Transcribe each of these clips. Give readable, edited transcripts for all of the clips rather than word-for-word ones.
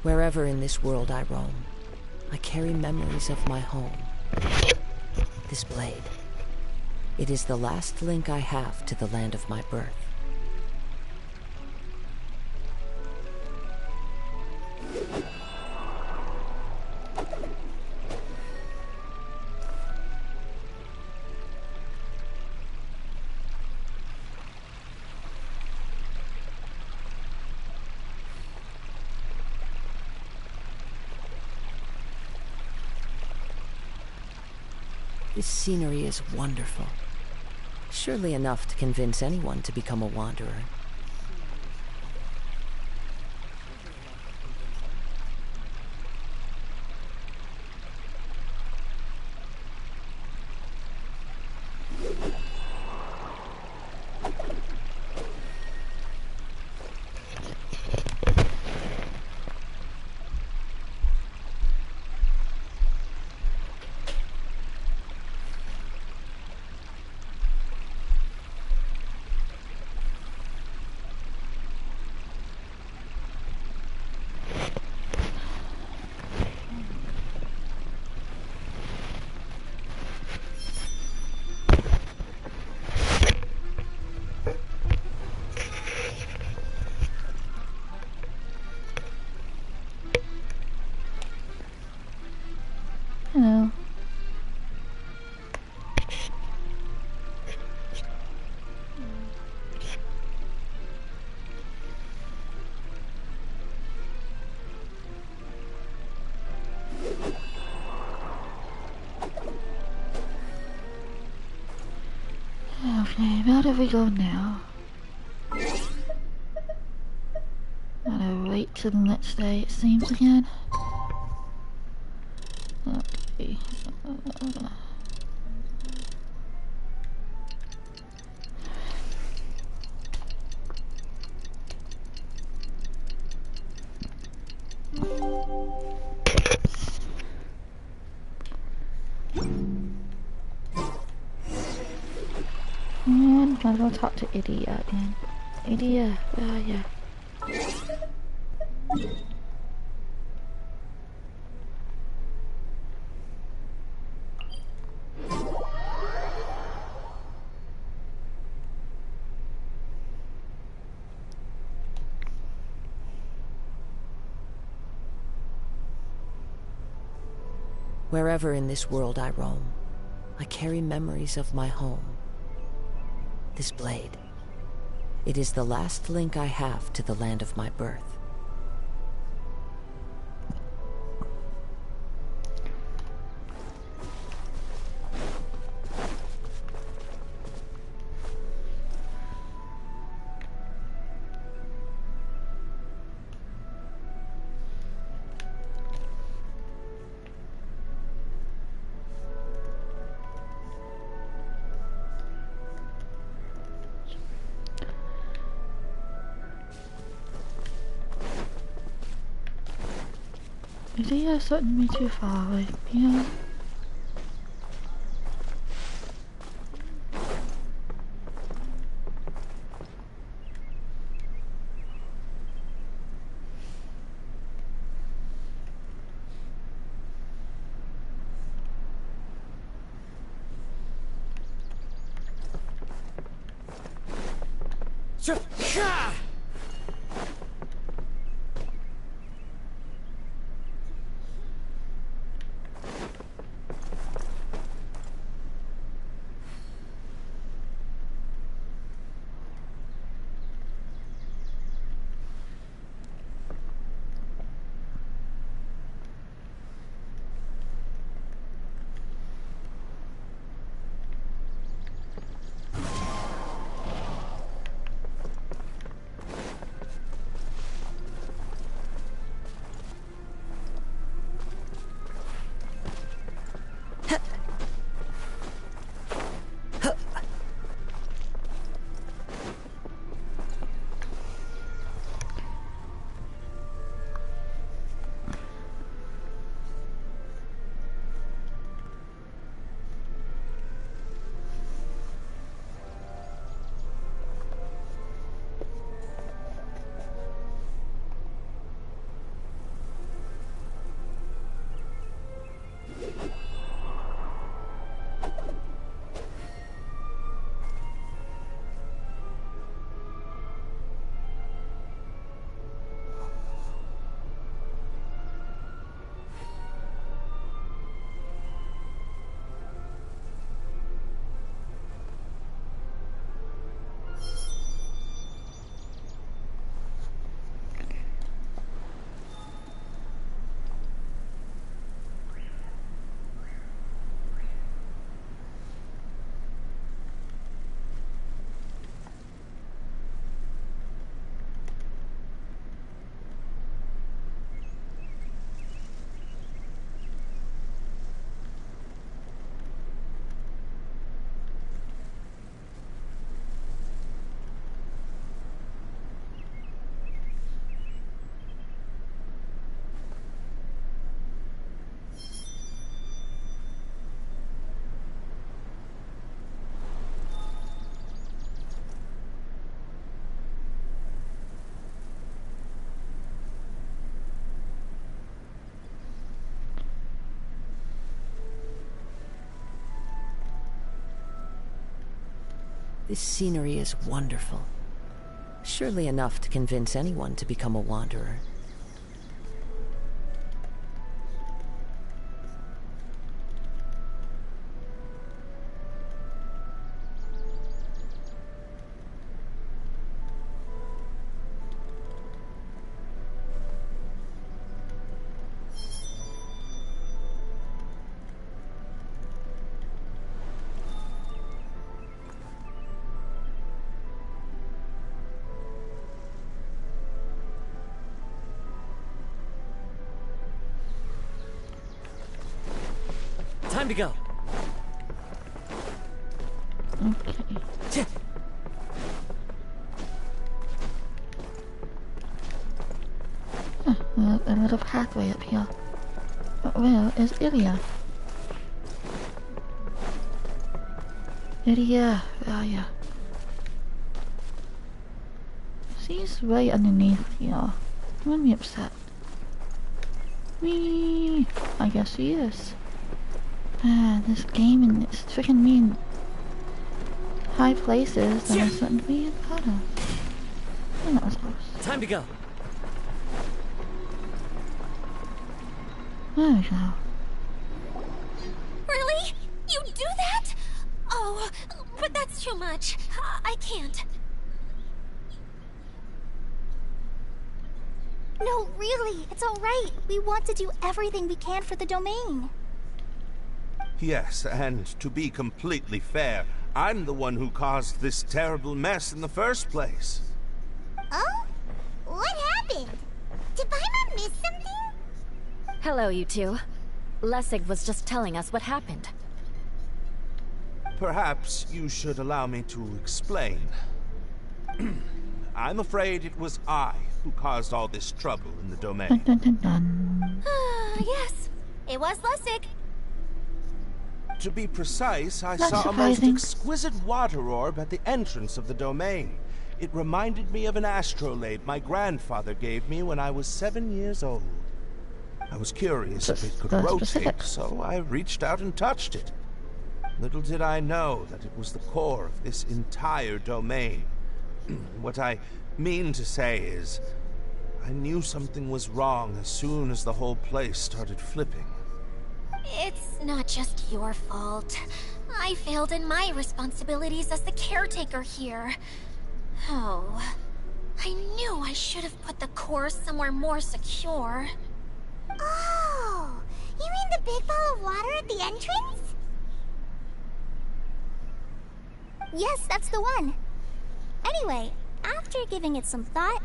Wherever in this world I roam, I carry memories of my home. This blade, it is the last link I have to the land of my birth. This scenery is wonderful. Surely enough to convince anyone to become a wanderer. Hello. Okay, where do we go now? Gotta wait till the next day, it seems again. Okay. I'm gonna go talk to Idia again. Idia, where are ya? Wherever in this world I roam, I carry memories of my home. This blade, it is the last link I have to the land of my birth. Idia's letting me too far away, you know? This scenery is wonderful. Surely enough to convince anyone to become a wanderer. Time to go. Okay. A little pathway up here. Where is Ilya? Ilya, where are you? He's right underneath here. I'm gonna be upset. Whee! I guess he is. Ah, this game and it's freaking me in high places that I shouldn't be a part of. And that was close. Time to go. There we go. Really? You do that? Oh, but that's too much. I can't. No, really, it's alright. We want to do everything we can for the domain. Yes, and to be completely fair, I'm the one who caused this terrible mess in the first place. Oh? What happened? Did Paimon miss something? Hello, you two. Lessig was just telling us what happened. Perhaps you should allow me to explain. I'm afraid it was I who caused all this trouble in the domain. Dun dun dun dun. Yes, it was Lessig. To be precise, I Not saw a most surprising. exquisite water orb at the entrance of the domain. It reminded me of an astrolabe my grandfather gave me when I was 7 years old. I was curious if it could That's rotate, specific. so I reached out and touched it. Little did I know that it was the core of this entire domain. What I mean to say is, I knew something was wrong as soon as the whole place started flipping. It's not just your fault. I failed in my responsibilities as the caretaker here. Oh, I knew I should have put the core somewhere more secure. Oh, you mean the big ball of water at the entrance? Yes, that's the one. Anyway, after giving it some thought,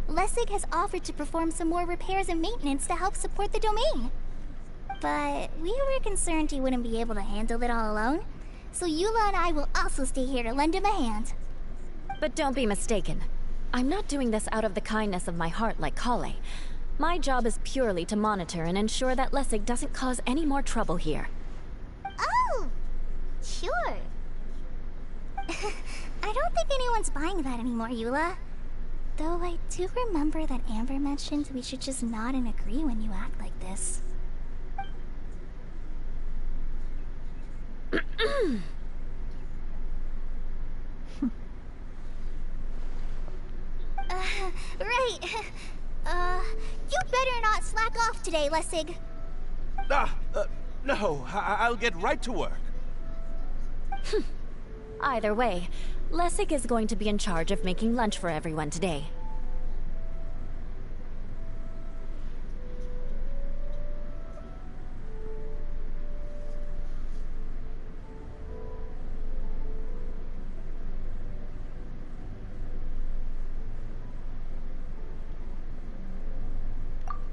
Lessig has offered to perform some more repairs and maintenance to help support the domain. But we were concerned he wouldn't be able to handle it all alone, so Eula and I will also stay here to lend him a hand. But don't be mistaken. I'm not doing this out of the kindness of my heart like Kale. My job is purely to monitor and ensure that Lessig doesn't cause any more trouble here. Oh, sure. I don't think anyone's buying that anymore, Eula. Though I do remember that Amber mentioned we should just nod and agree when you act like this. Right. You better not slack off today, Lessig. No, I'll get right to work. Either way, Lessig is going to be in charge of making lunch for everyone today.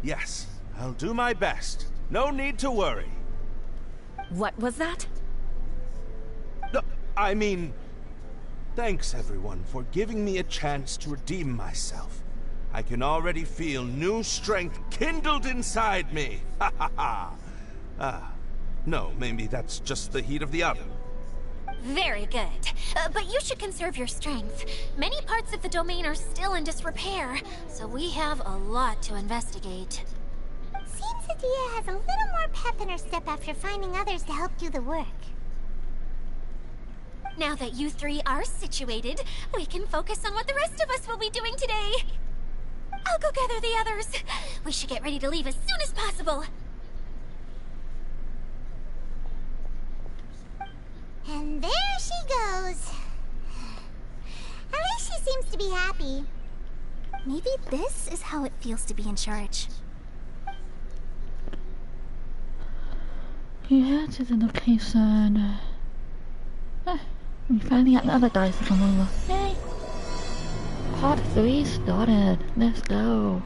Yes, I'll do my best. No need to worry. What was that? No, I mean, thanks everyone for giving me a chance to redeem myself. I can already feel new strength kindled inside me. Ha ha ha. No, maybe that's just the heat of the oven. Very good. But you should conserve your strength. Many parts of the domain are still in disrepair, so we have a lot to investigate. Seems Adia has a little more pep in her step after finding others to help do the work. Now that you three are situated, we can focus on what the rest of us will be doing today. I'll go gather the others. We should get ready to leave as soon as possible. And there she goes. At least she seems to be happy. Maybe this is how it feels to be in charge. You head to the location. We finally got the other guys to come over. Yay! Part 3 started. Let's go.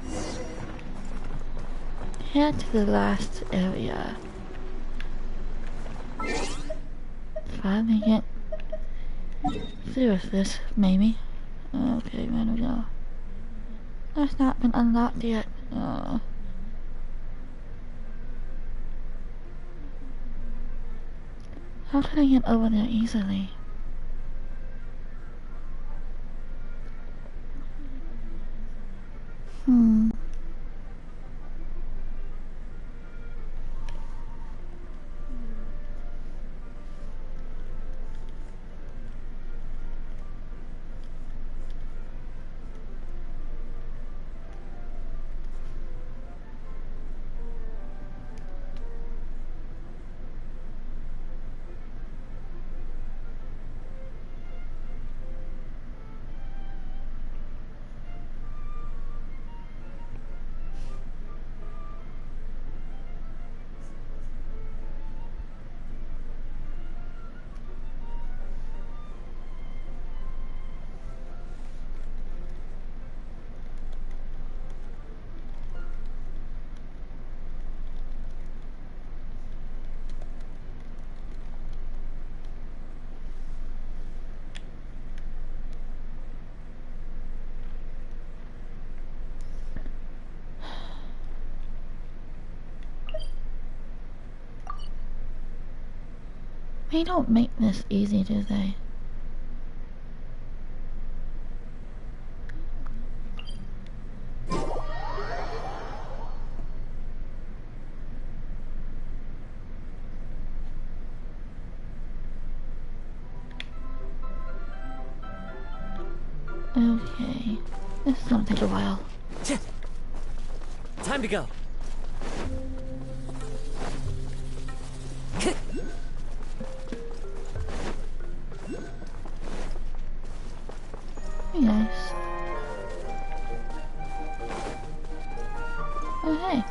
Head to the last area. Finally get through with this, maybe. Okay, where do we go? That's not been unlocked yet. How can I get over there easily? They don't make this easy, do they? Okay, this is gonna take a while. Time to go. Hey guys. Oh hey.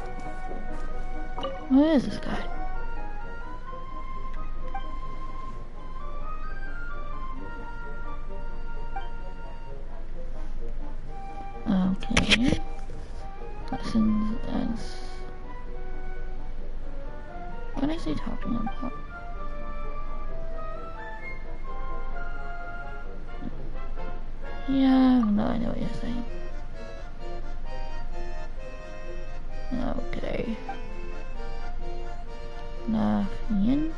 Who is this guy? Okay. Lessons as... What is he talking about? Yeah, I have no idea what you're saying. Okay. Nothing.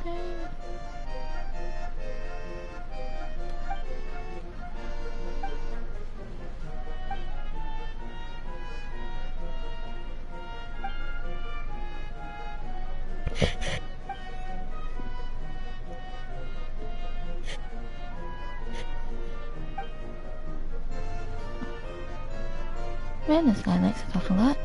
Man, this guy likes to talk a lot.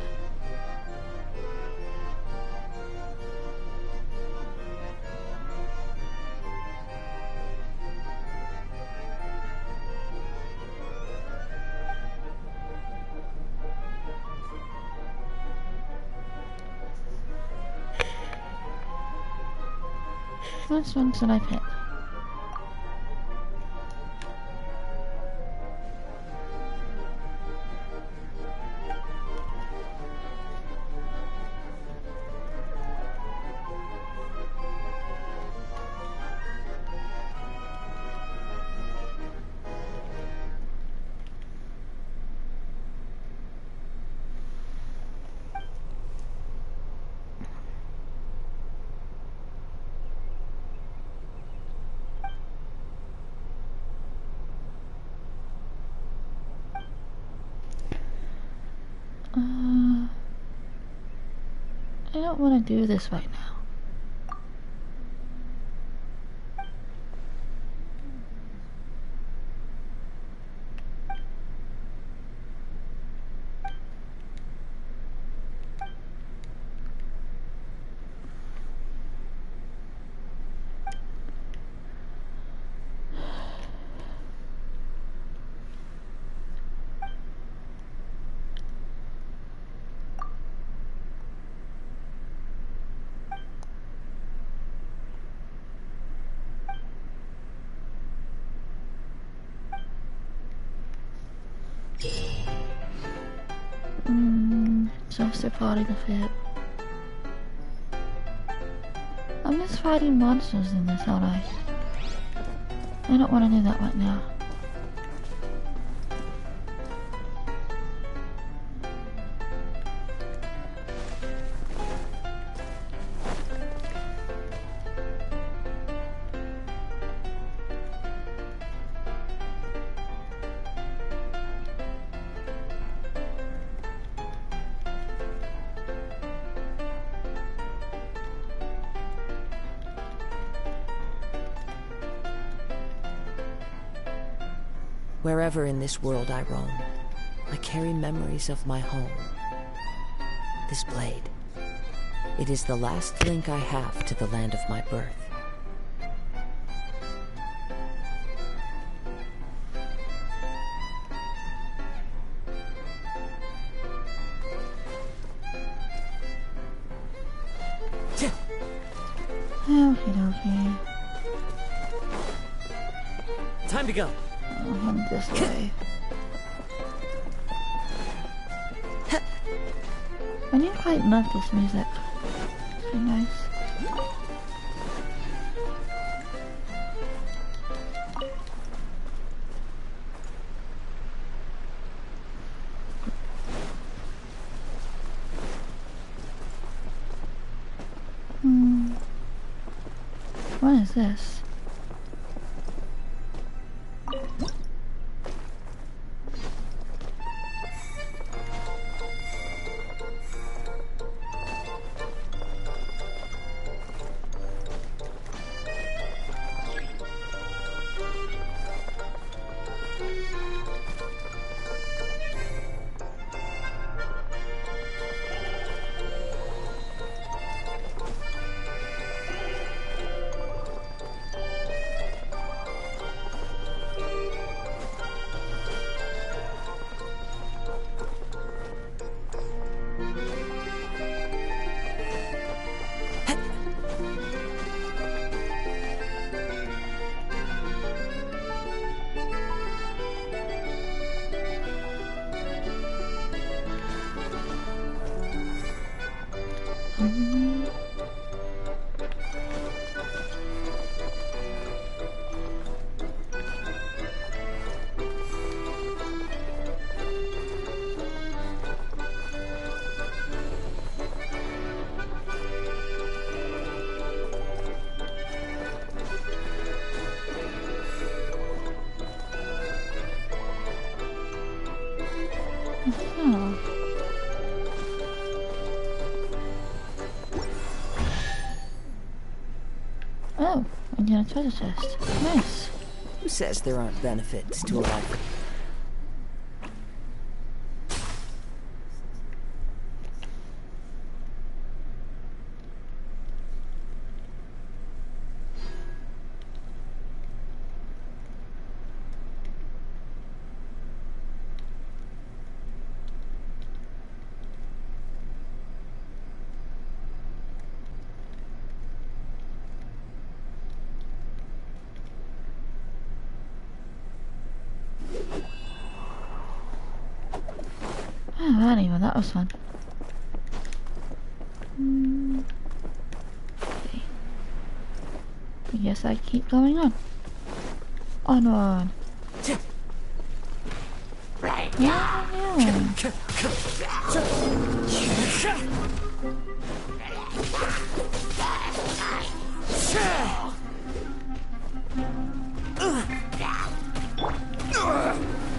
Which one should I pick? I don't want to do this right now. Just a party to fit. I'm just fighting monsters in this, aren't I? I don't want to do that right now. Wherever in this world I roam, I carry memories of my home. This blade, it is the last link I have to the land of my birth. Okie dokie. Time to go. I'll head this way. I didn't quite love this music. It's pretty nice. What is this? Oh, and you got a treasure chest. Nice. Who says there aren't benefits to a life? Alrighty, well that was fun. Okay. I guess I keep going on. Onward. Yeah.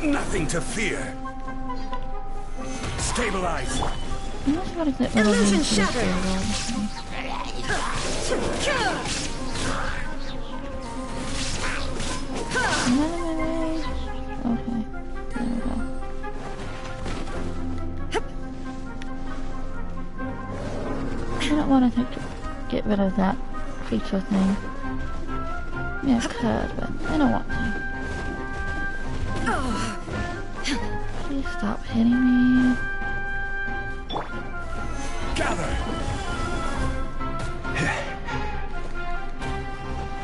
Nothing to fear. Stabilize. I'm just about to get rid of these shattered. Okay, there we go. I don't want to get rid of that creature thing. Yeah, I could, but I don't want to. Please stop hitting me. Gather.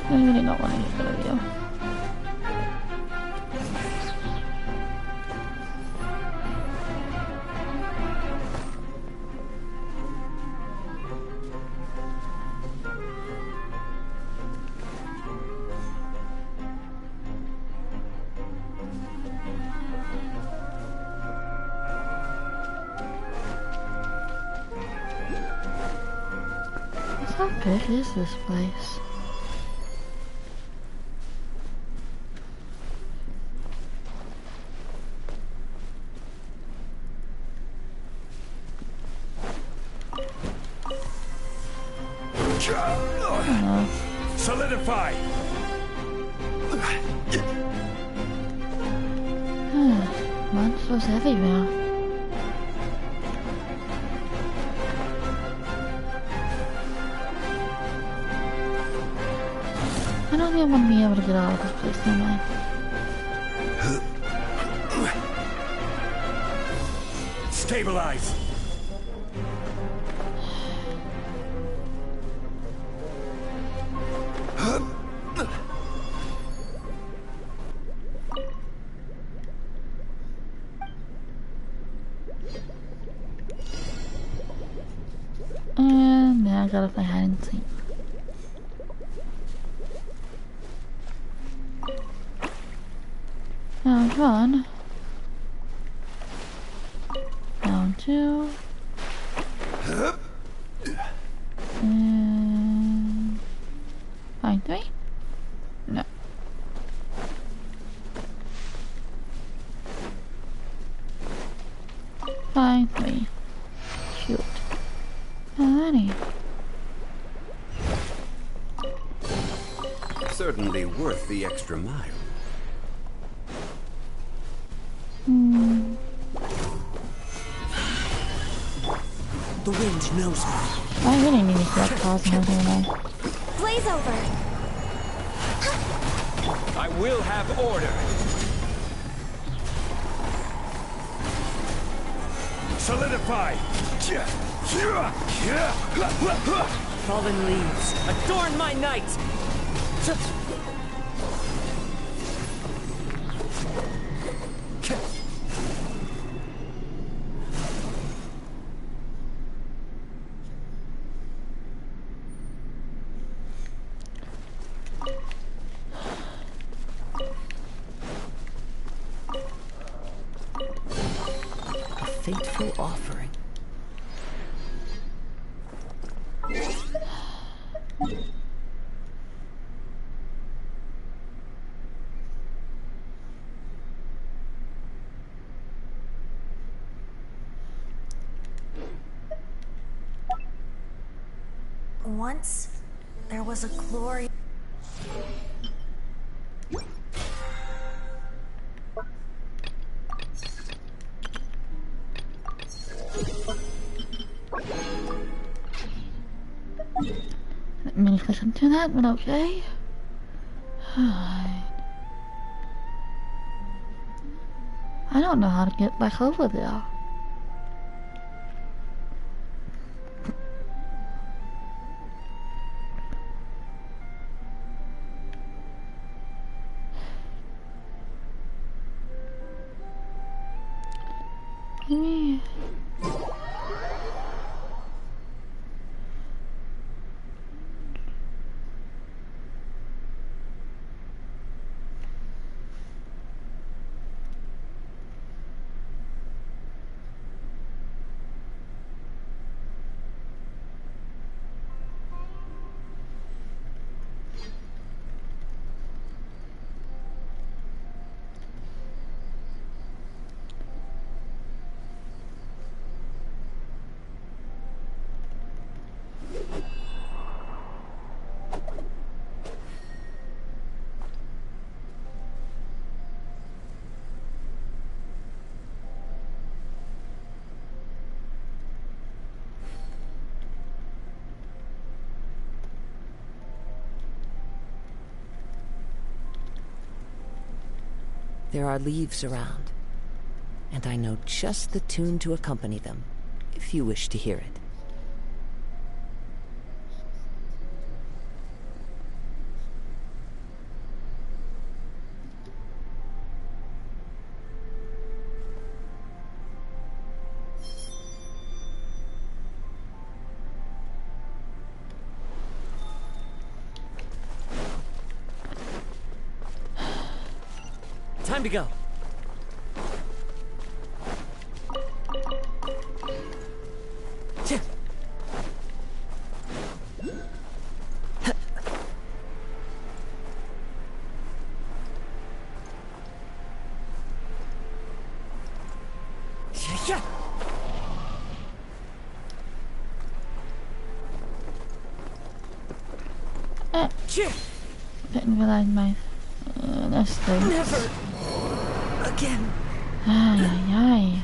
I really don't want to get rid of you. How big is this place? Solidify! Monsters everywhere. I don't even want to be able to get out of this place, am I? Stabilize! And now I gotta find hide and seek. Round one. Round two. And find three? No. Find three. Shoot. Alrighty. Certainly worth the extra mile. The wind knows me. I really need to get Cosmo here now. Blaze over! I will have order. Solidify! Fallen leaves, adorn my night! A fateful offering. Once, there was a glory. Didn't mean to listen to that, but okay. I don't know how to get back over there. Yeah. There are leaves around, and I know just the tune to accompany them, if you wish to hear it. Time to go. Didn't realize my that's the Never again. ay ay ay.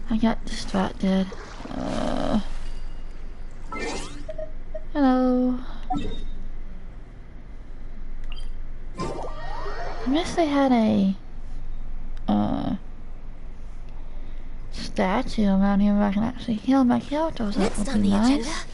I got distracted. Hello. I wish they had a statue around here where I can actually heal my characters. That would be nice.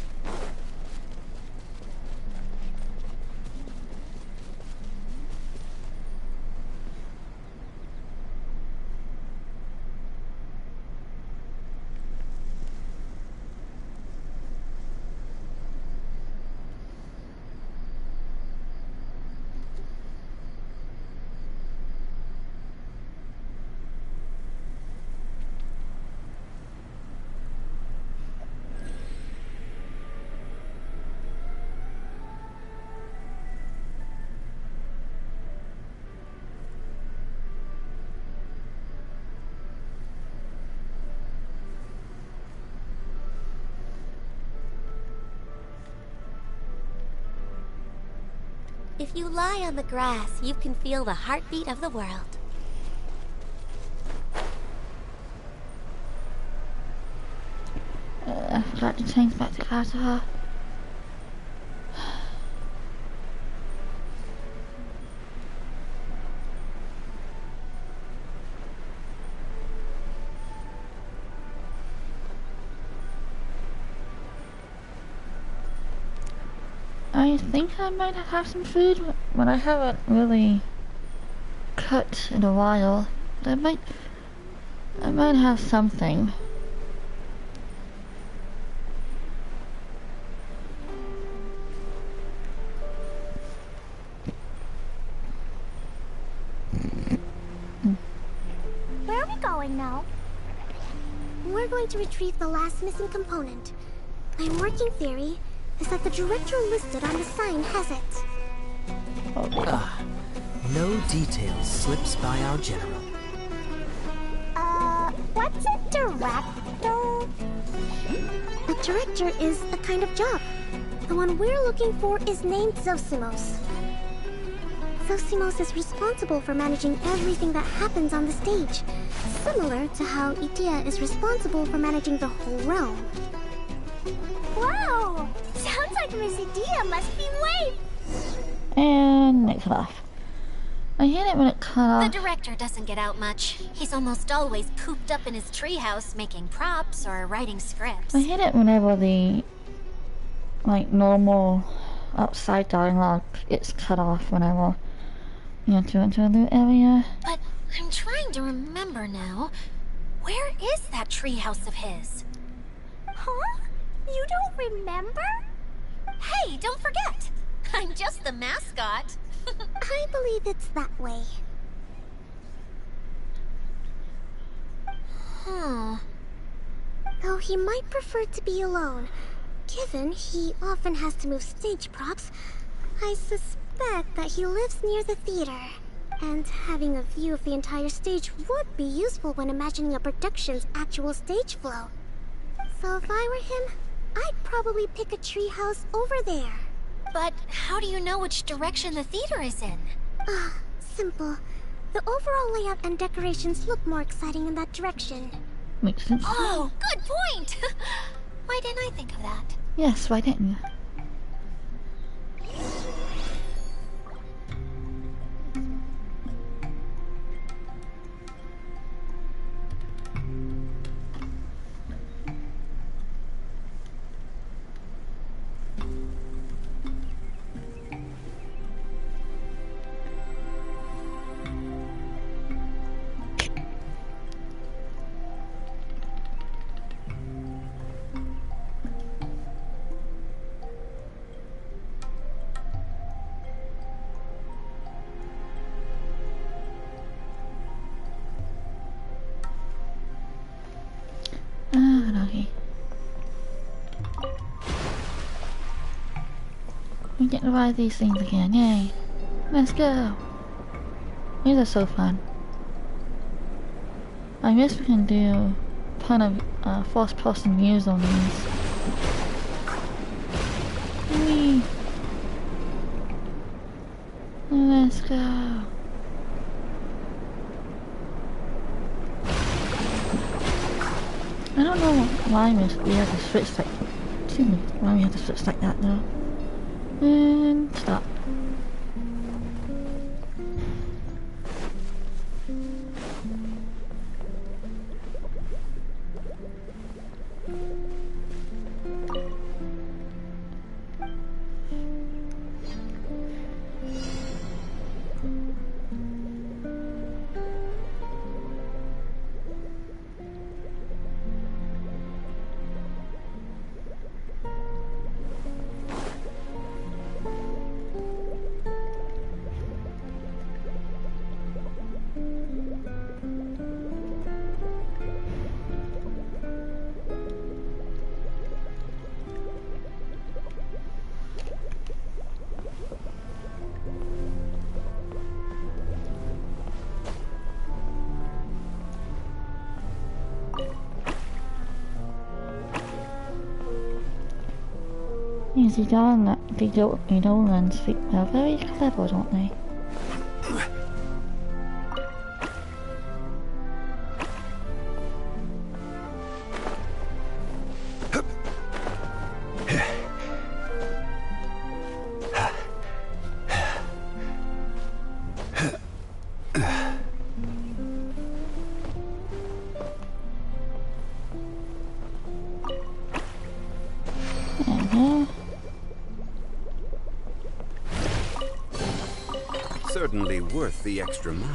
If you lie on the grass, you can feel the heartbeat of the world. I forgot to change back to Kazuha. I think I might have some food, but I haven't really cooked in a while. I might have something. Where are we going now? We're going to retrieve the last missing component. My working theory is that the director listed on the sign has it. No details slips by our general. What's a director? A director is a kind of job. The one we're looking for is named Zosimos. Zosimos is responsible for managing everything that happens on the stage, similar to how Itea is responsible for managing the whole realm. Wow! Sounds like Miss Itea must be late! And it cut off. I hate it when it cut off. The director doesn't get out much. He's almost always cooped up in his treehouse making props or writing scripts. I hate it whenever the normal outside dialogue gets cut off whenever you enter into a new area. But I'm trying to remember now. Where is that treehouse of his? Huh? You don't remember? Hey, don't forget! I'm just the mascot. I believe it's that way. Huh. Though he might prefer to be alone, given he often has to move stage props, I suspect that he lives near the theater. And having a view of the entire stage would be useful when imagining a production's actual stage flow. So if I were him, I'd probably pick a treehouse over there. But how do you know which direction the theater is in? Simple. The overall layout and decorations look more exciting in that direction. Makes sense. Oh, good point! Why didn't I think of that? Yes, why didn't you? Okay. We get to ride these things again, yay. Let's go. These are so fun. I guess we can do kind of first person views on these. Whee! Let's go. I don't know why we have to switch like, excuse me, why we have to switch like that though. And stop. Easy done that they don't learn speak. They're very clever, don't they? Certainly worth the extra mile.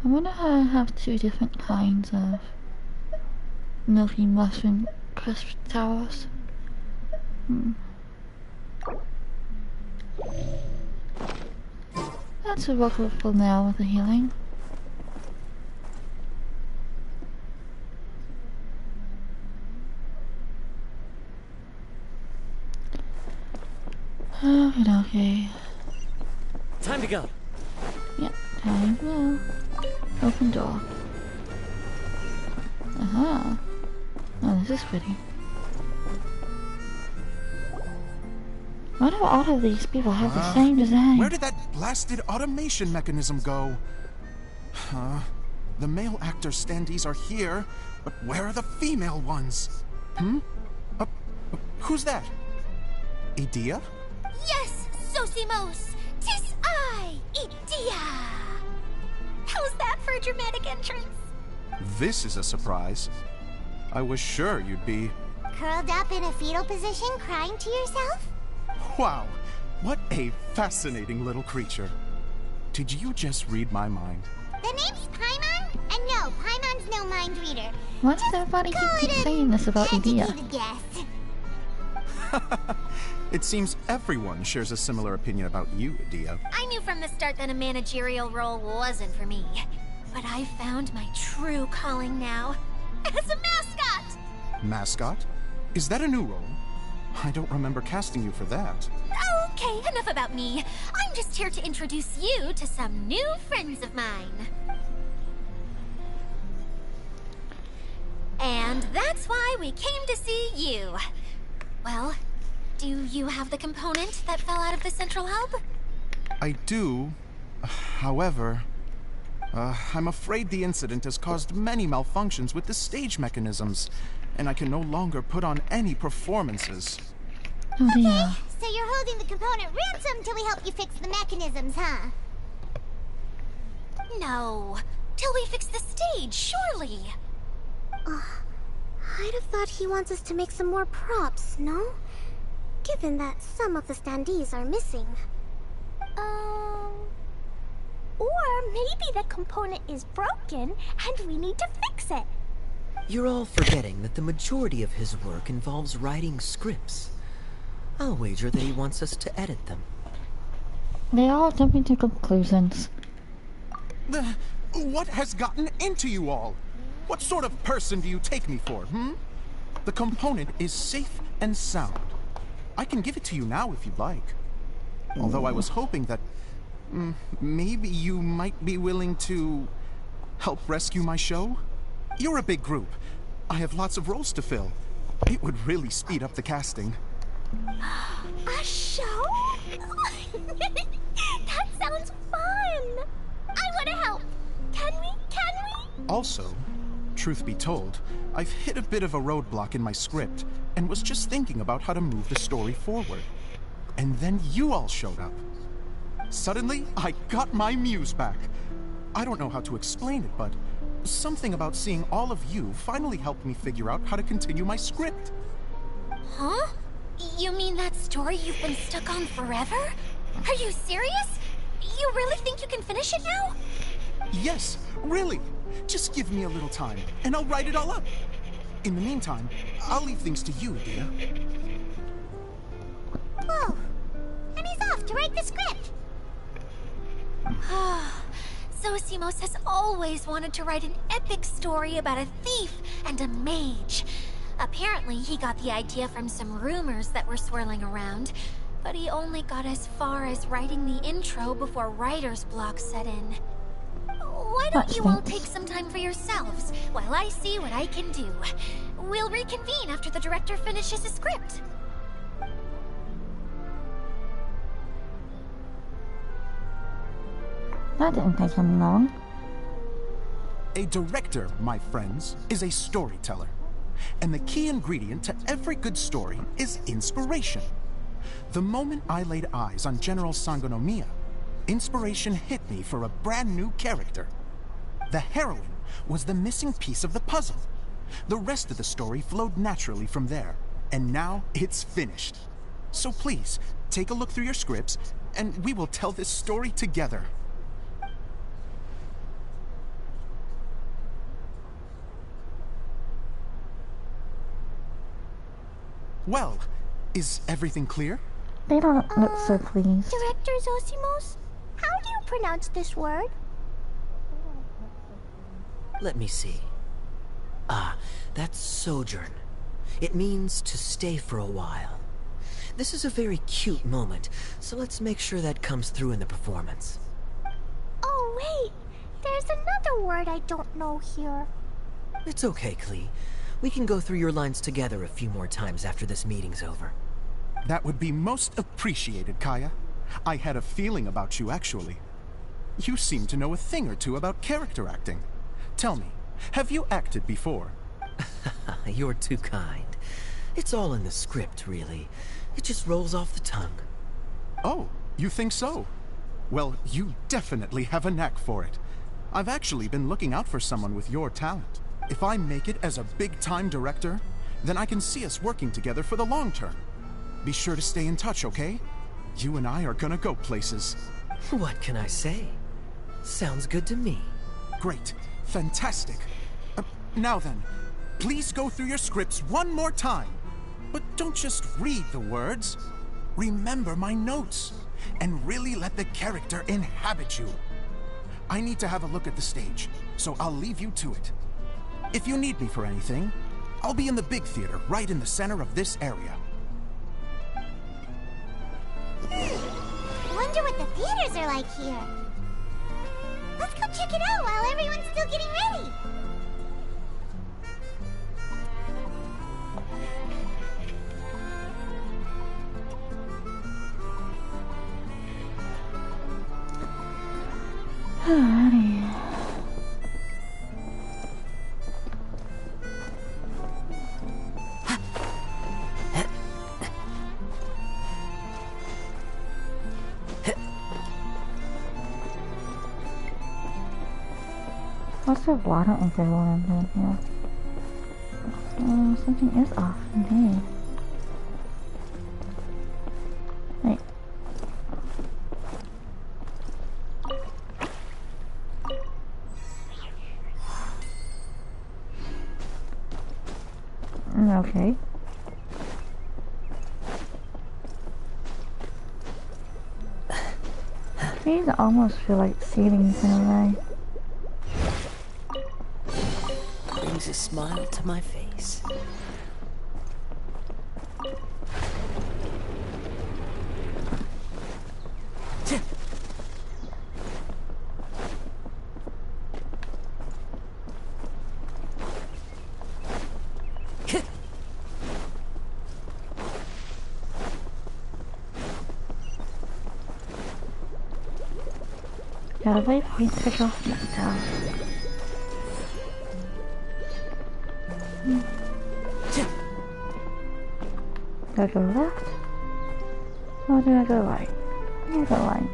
I wonder how I have two different kinds of milky mushroom crisp towers. That's a workable now with the healing. Okay. Time to go. Yep, time to go. Open door. Aha. Oh, this is pretty. Why do all of these people have the same design? Where did that blasted automation mechanism go? The male actor standees are here, but where are the female ones? Who's that? Idea? Yes, Sosimos! 'Tis I, Idea! How's that for a dramatic entrance? This is a surprise. I was sure you'd be... Curled up in a fetal position, crying to yourself? Wow, what a fascinating little creature. Did you just read my mind? The name's Paimon? And no, Paimon's no mind reader. Why does everybody keep saying this about Idea? Educated guess. It seems everyone shares a similar opinion about you, Idea. I knew from the start that a managerial role wasn't for me. But I found my true calling now. As a mascot! Mascot? Is that a new role? I don't remember casting you for that. Okay, enough about me. I'm just here to introduce you to some new friends of mine. And that's why we came to see you. Well, do you have the component that fell out of the central hub? I do. However, I'm afraid the incident has caused many malfunctions with the stage mechanisms, and I can no longer put on any performances. Oh dear. So you're holding the component ransom till we help you fix the mechanisms, huh? No. Till we fix the stage, surely. I'd have thought he wants us to make some more props, no? Given that some of the standees are missing. Or maybe the component is broken and we need to fix it. You're all forgetting that the majority of his work involves writing scripts. I'll wager that he wants us to edit them. They all jumping to conclusions. What has gotten into you all? What sort of person do you take me for, The component is safe and sound. I can give it to you now if you'd like. Although I was hoping that maybe you might be willing to help rescue my show? You're a big group. I have lots of roles to fill. It would really speed up the casting. A show? That sounds fun! I want to help! Can we? Also, truth be told, I've hit a bit of a roadblock in my script and was just thinking about how to move the story forward. And then you all showed up. Suddenly, I got my muse back. I don't know how to explain it, but something about seeing all of you finally helped me figure out how to continue my script. Huh? You mean that story you've been stuck on forever? Are you serious? You really think you can finish it now? Yes, really. Just give me a little time, and I'll write it all up. In the meantime, I'll leave things to you, Dia. Whoa! And he's off to write the script! Zosimos has always wanted to write an epic story about a thief and a mage. Apparently, he got the idea from some rumors that were swirling around, but he only got as far as writing the intro before writer's block set in. Why don't you all take some time for yourselves while I see what I can do? We'll reconvene after the director finishes his script. That didn't take him long. A director, my friends, is a storyteller. And the key ingredient to every good story is inspiration. The moment I laid eyes on General Sangonomiya, inspiration hit me for a brand new character. The heroine was the missing piece of the puzzle. The rest of the story flowed naturally from there, and now it's finished. So please, take a look through your scripts, and we will tell this story together. Well, is everything clear? They don't look so pleased. Director Zosimos, how do you pronounce this word? Let me see. That's sojourn. It means to stay for a while. This is a very cute moment, so let's make sure that comes through in the performance. Oh, wait. There's another word I don't know here. It's okay, Klee. We can go through your lines together a few more times after this meeting's over. That would be most appreciated, Kaya. I had a feeling about you, actually. You seem to know a thing or two about character acting. Tell me, have you acted before? You're too kind. It's all in the script, really. It just rolls off the tongue. Oh, you think so? Well, you definitely have a knack for it. I've actually been looking out for someone with your talent. If I make it as a big-time director, then I can see us working together for the long term. Be sure to stay in touch, okay? You and I are gonna go places. What can I say? Sounds good to me. Great. Fantastic. Now then, please go through your scripts one more time. But don't just read the words. Remember my notes, and really let the character inhabit you. I need to have a look at the stage, so I'll leave you to it. If you need me for anything, I'll be in the big theater right in the center of this area. Wonder what the theaters are like here. Let's go check it out while everyone's still getting ready. Alrighty. What's the water anchor one then? Yeah. Something is off in here. Wait. Okay. These almost feel like ceilings in a way. Brings a smile to my face. Gotta wait for me to switch off my stuff. Do I go left? Or do I go right? I go right.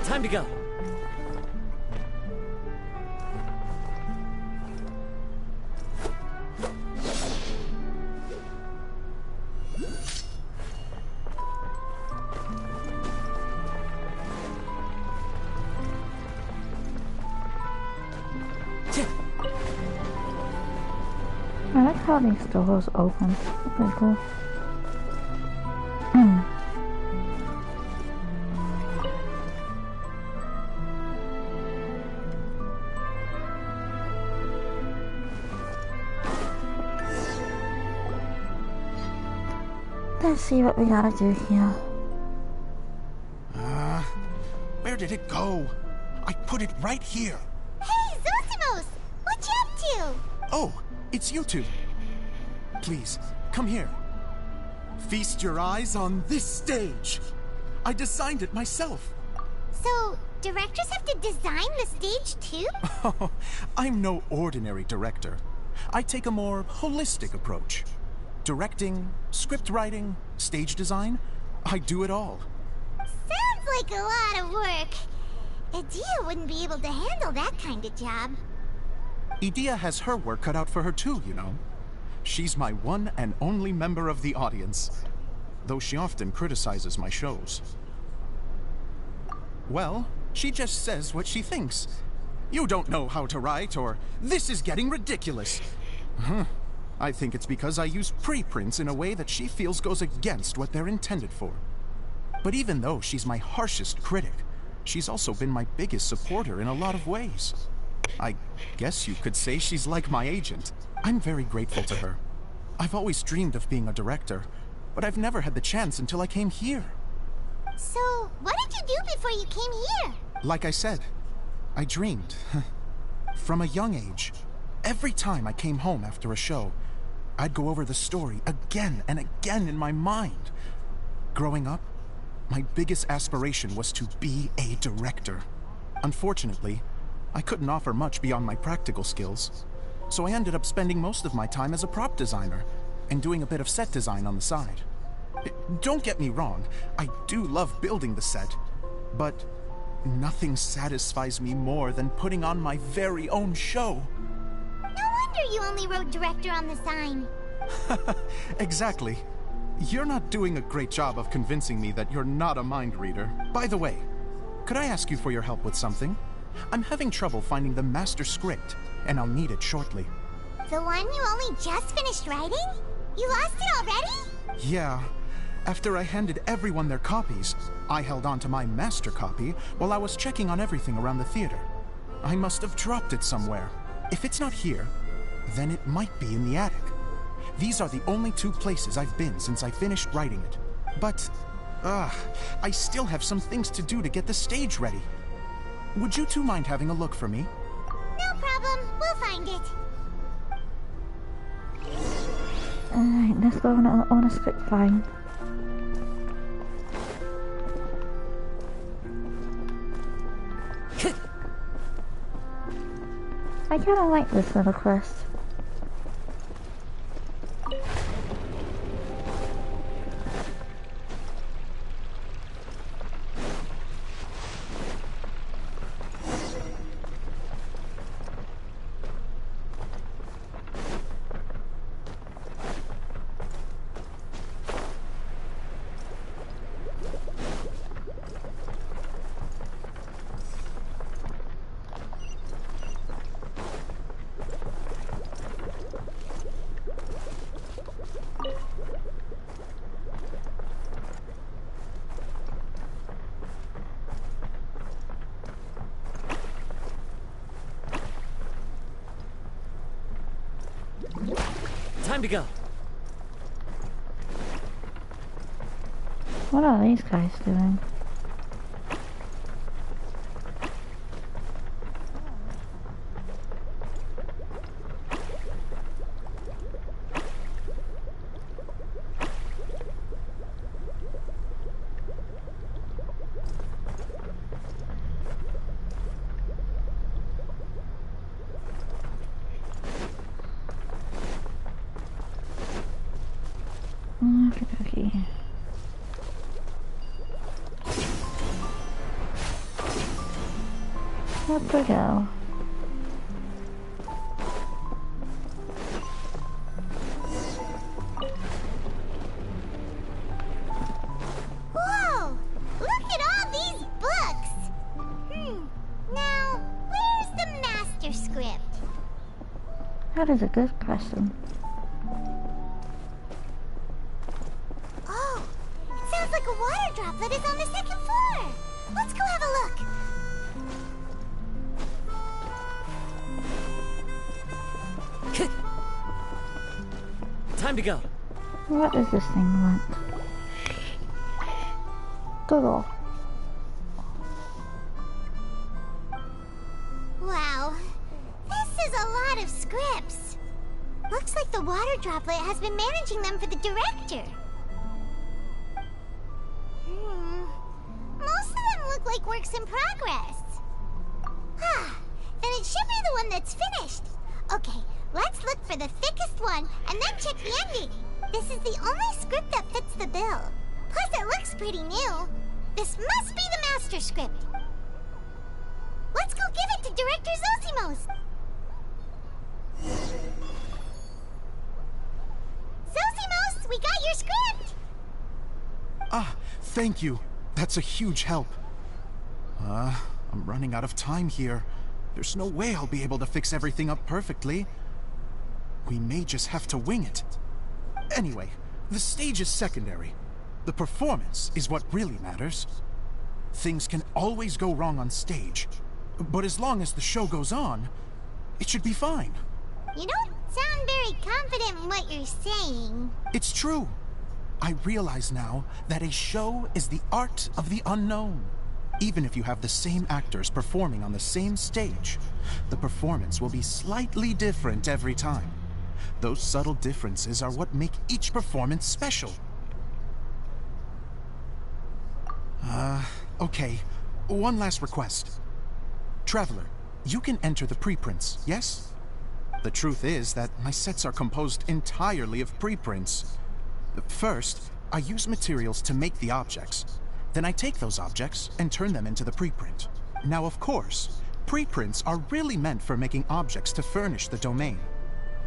Time to go. I like how these doors open. Pretty cool. Let's see what we gotta do here. Where did it go? I put it right here. Hey, Zosimos! What you up to? Oh, it's you two. Please, come here. Feast your eyes on this stage. I designed it myself. So, directors have to design the stage too? Oh, I'm no ordinary director. I take a more holistic approach. Directing, script writing, stage design, I do it all. Sounds like a lot of work. Edea wouldn't be able to handle that kind of job. Edea has her work cut out for her too, you know. She's my one and only member of the audience, though she often criticizes my shows. Well, she just says what she thinks. You don't know how to write, or this is getting ridiculous. I think it's because I use preprints in a way that she feels goes against what they're intended for. But even though she's my harshest critic, she's also been my biggest supporter in a lot of ways. I guess you could say she's like my agent. I'm very grateful to her. I've always dreamed of being a director, but I've never had the chance until I came here. So, what did you do before you came here? Like I said, I dreamed. From a young age, every time I came home after a show, I'd go over the story again and again in my mind. Growing up, my biggest aspiration was to be a director. Unfortunately, I couldn't offer much beyond my practical skills, so I ended up spending most of my time as a prop designer and doing a bit of set design on the side. Don't get me wrong, I do love building the set, but nothing satisfies me more than putting on my very own show. No wonder you only wrote director on the sign. Exactly. You're not doing a great job of convincing me that you're not a mind reader. By the way, could I ask you for your help with something? I'm having trouble finding the master script, and I'll need it shortly. The one you only just finished writing? You lost it already? Yeah. After I handed everyone their copies, I held on to my master copy while I was checking on everything around the theater. I must have dropped it somewhere. If it's not here, then it might be in the attic. These are the only two places I've been since I finished writing it. But, I still have some things to do to get the stage ready. Would you two mind having a look for me? No problem. We'll find it. Alright, let's go on a script find. I kinda like this little quest. Time to go. What are these guys doing? Okay. Up we go. Whoa! Look at all these books! Now, where's the master script? That is a good question. Oh, it sounds like a water droplet is on the second floor. Let's go have a look. Time to go. What does this thing want? Google. Wow, this is a lot of scripts. Looks like the water droplet has been managing them for the director. Most of them look like works in progress. Then it should be the one that's finished. Okay, let's look for the thickest one and then check the ending. This is the only script that fits the bill. Plus it looks pretty new. This must be the master script. Let's go give it to Director Zosimos. Zosimos, we got your script! Ah, thank you. That's a huge help. I'm running out of time here. There's no way I'll be able to fix everything up perfectly. We may just have to wing it. Anyway, the stage is secondary. The performance is what really matters. Things can always go wrong on stage, but as long as the show goes on, it should be fine. You don't sound very confident in what you're saying. It's true. I realize now that a show is the art of the unknown. Even if you have the same actors performing on the same stage, the performance will be slightly different every time. Those subtle differences are what make each performance special. Okay. One last request. Traveler, you can enter the preprints, yes? The truth is that my sets are composed entirely of preprints. First, I use materials to make the objects. Then I take those objects and turn them into the preprint. Now, of course, preprints are really meant for making objects to furnish the domain.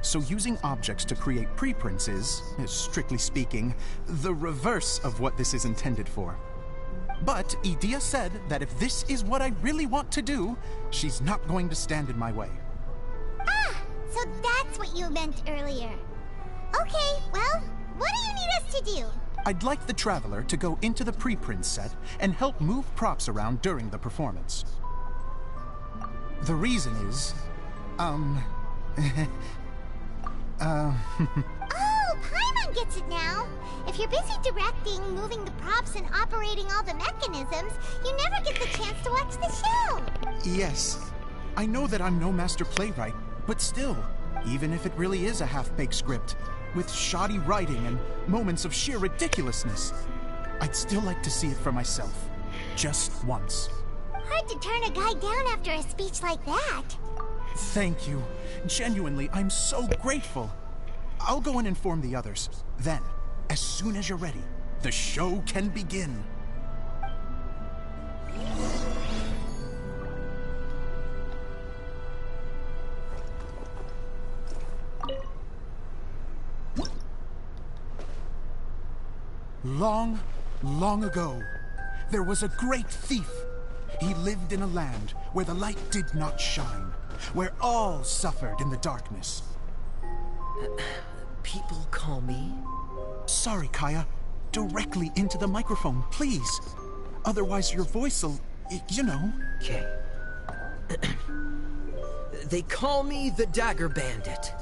So using objects to create preprints is, strictly speaking, the reverse of what this is intended for. But Edea said that if this is what I really want to do, she's not going to stand in my way. So that's what you meant earlier. Okay, well, what do you need us to do? I'd like the Traveler to go into the preprint set and help move props around during the performance. The reason is, Oh, Paimon gets it now. If you're busy directing, moving the props, and operating all the mechanisms, you never get the chance to watch the show. Yes. I know that I'm no master playwright, but still, even if it really is a half-baked script, with shoddy writing and moments of sheer ridiculousness, I'd still like to see it for myself. Just once. Hard to turn a guy down after a speech like that. Thank you. Genuinely, I'm so grateful. I'll go and inform the others. Then, as soon as you're ready, the show can begin. Long, long ago, there was a great thief. He lived in a land where the light did not shine, where all suffered in the darkness. People call me? Sorry, Kaya. Directly into the microphone, please. Otherwise your voice'll, you know. Okay. They call me the Dagger Bandit.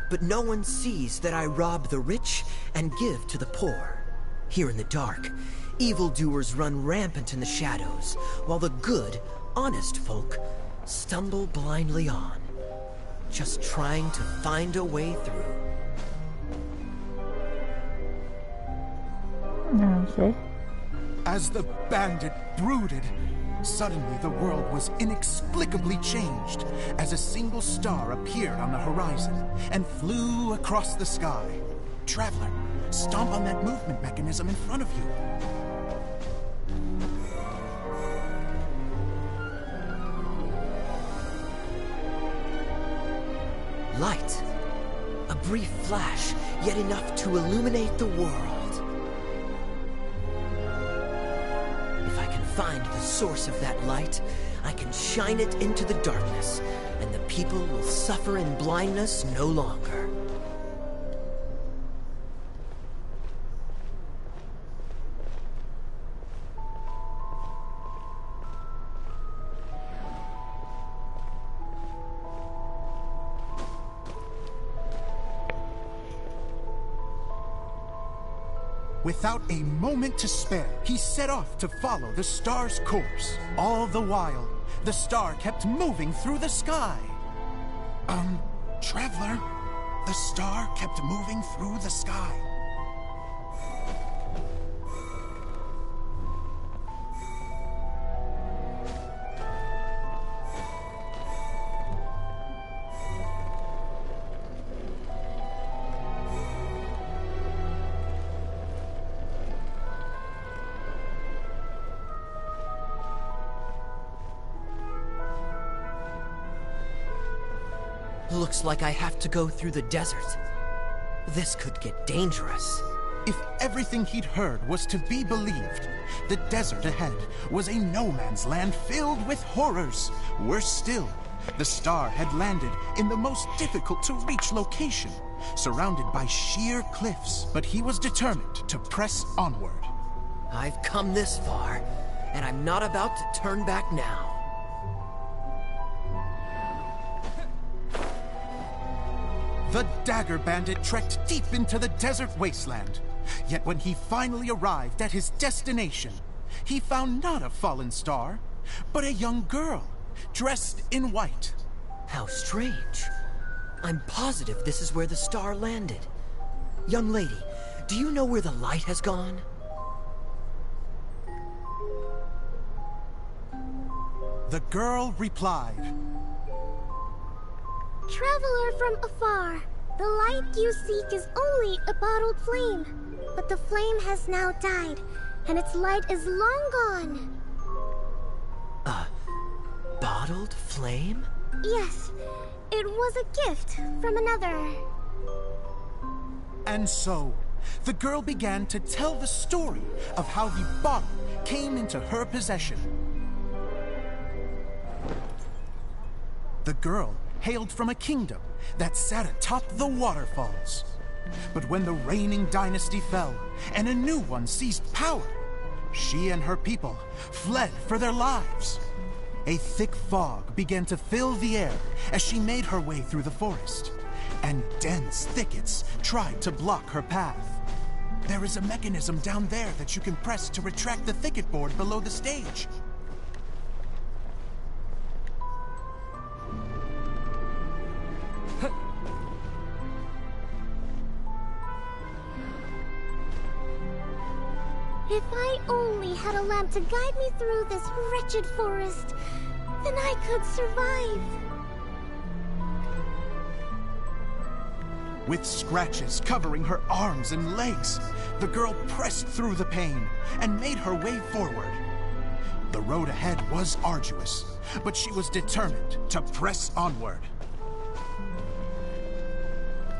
But no one sees that I rob the rich and give to the poor. Here in the dark, evildoers run rampant in the shadows, while the good, honest folk stumble blindly on, just trying to find a way through. No, see? As the bandit brooded, suddenly the world was inexplicably changed as a single star appeared on the horizon and flew across the sky. Traveler, stomp on that movement mechanism in front of you. Light. A brief flash, yet enough to illuminate the world. If I can find the source of that light, I can shine it into the darkness, and the people will suffer in blindness no longer. Without a moment to spare, he set off to follow the star's course. All the while, the star kept moving through the sky. Traveler, the star kept moving through the sky. Looks like I have to go through the desert. This could get dangerous. If everything he'd heard was to be believed, the desert ahead was a no-man's land filled with horrors. Worse still, the star had landed in the most difficult-to-reach location, surrounded by sheer cliffs. But he was determined to press onward. I've come this far, and I'm not about to turn back now. The Dagger Bandit trekked deep into the desert wasteland. Yet when he finally arrived at his destination, he found not a fallen star, but a young girl, dressed in white. How strange. I'm positive this is where the star landed. Young lady, do you know where the light has gone? The girl replied, Traveler from afar, the light you seek is only a bottled flame. But the flame has now died, and its light is long gone. A bottled flame? Yes, it was a gift from another. And so, the girl began to tell the story of how the bottle came into her possession. The girl hailed from a kingdom that sat atop the waterfalls. But when the reigning dynasty fell and a new one seized power, she and her people fled for their lives. A thick fog began to fill the air as she made her way through the forest, and dense thickets tried to block her path. There is a mechanism down there that you can press to retract the thicket board below the stage. If I only had a lamp to guide me through this wretched forest, then I could survive. With scratches covering her arms and legs, the girl pressed through the pain and made her way forward. The road ahead was arduous, but she was determined to press onward.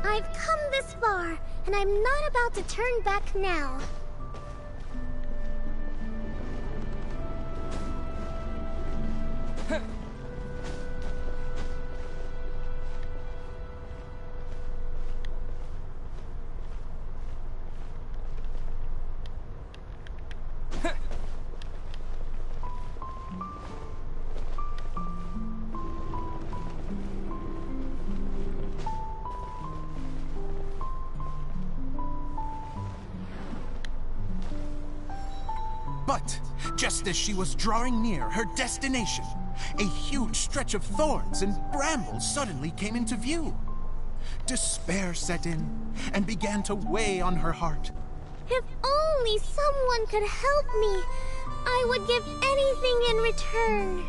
I've come this far, and I'm not about to turn back now. But just as she was drawing near her destination, a huge stretch of thorns and brambles suddenly came into view. Despair set in and began to weigh on her heart. If only someone could help me, I would give anything in return.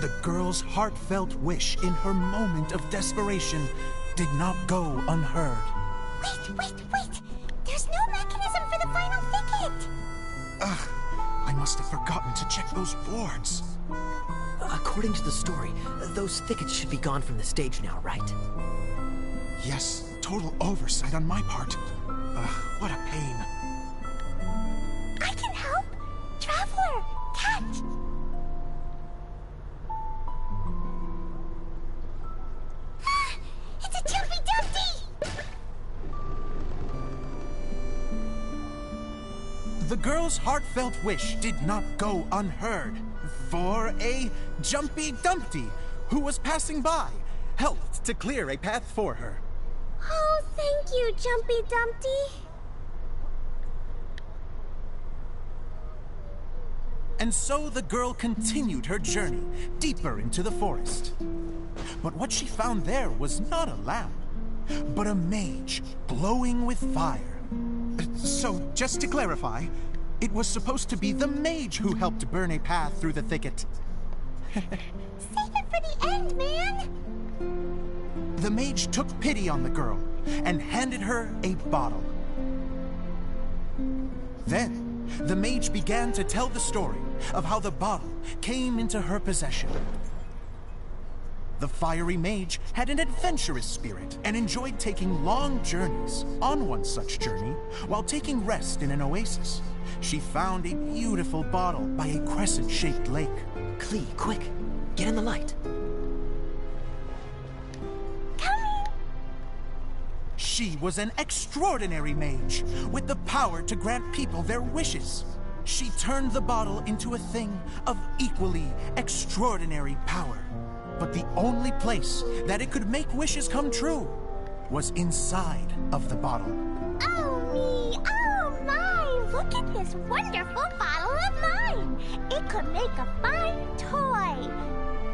The girl's heartfelt wish in her moment of desperation did not go unheard. Wait! There's no mechanism for the final thicket! Ugh, I must have forgotten to check those boards. According to the story, those thickets should be gone from the stage now, right? Yes, total oversight on my part. What a pain. I can help! Traveler! Catch! It's a Jumpy Dumpty! The girl's heartfelt wish did not go unheard, for a Jumpy Dumpty, who was passing by, helped to clear a path for her. Oh, thank you, Jumpy Dumpty. And so the girl continued her journey deeper into the forest. But what she found there was not a lamp, but a mage glowing with fire. So, just to clarify, it was supposed to be the mage who helped burn a path through the thicket. Save it for the end, man! The mage took pity on the girl and handed her a bottle. Then, the mage began to tell the story of how the bottle came into her possession. The fiery mage had an adventurous spirit and enjoyed taking long journeys. On one such journey, while taking rest in an oasis, she found a beautiful bottle by a crescent-shaped lake. Klee, quick! Get in the light! Coming! She was an extraordinary mage, with the power to grant people their wishes. She turned the bottle into a thing of equally extraordinary power. But the only place that it could make wishes come true was inside of the bottle. Oh me! Oh my! Look at this wonderful bottle of mine! It could make a fine toy!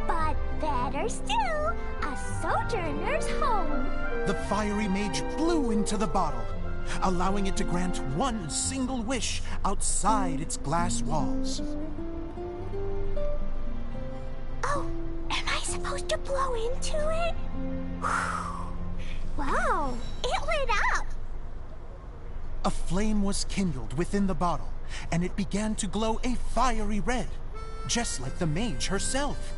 But better still, a sojourner's home! The fiery mage blew into the bottle, allowing it to grant one single wish outside its glass walls. Oh, am I supposed to blow into it? Wow, it lit up! A flame was kindled within the bottle, and it began to glow a fiery red, just like the mage herself.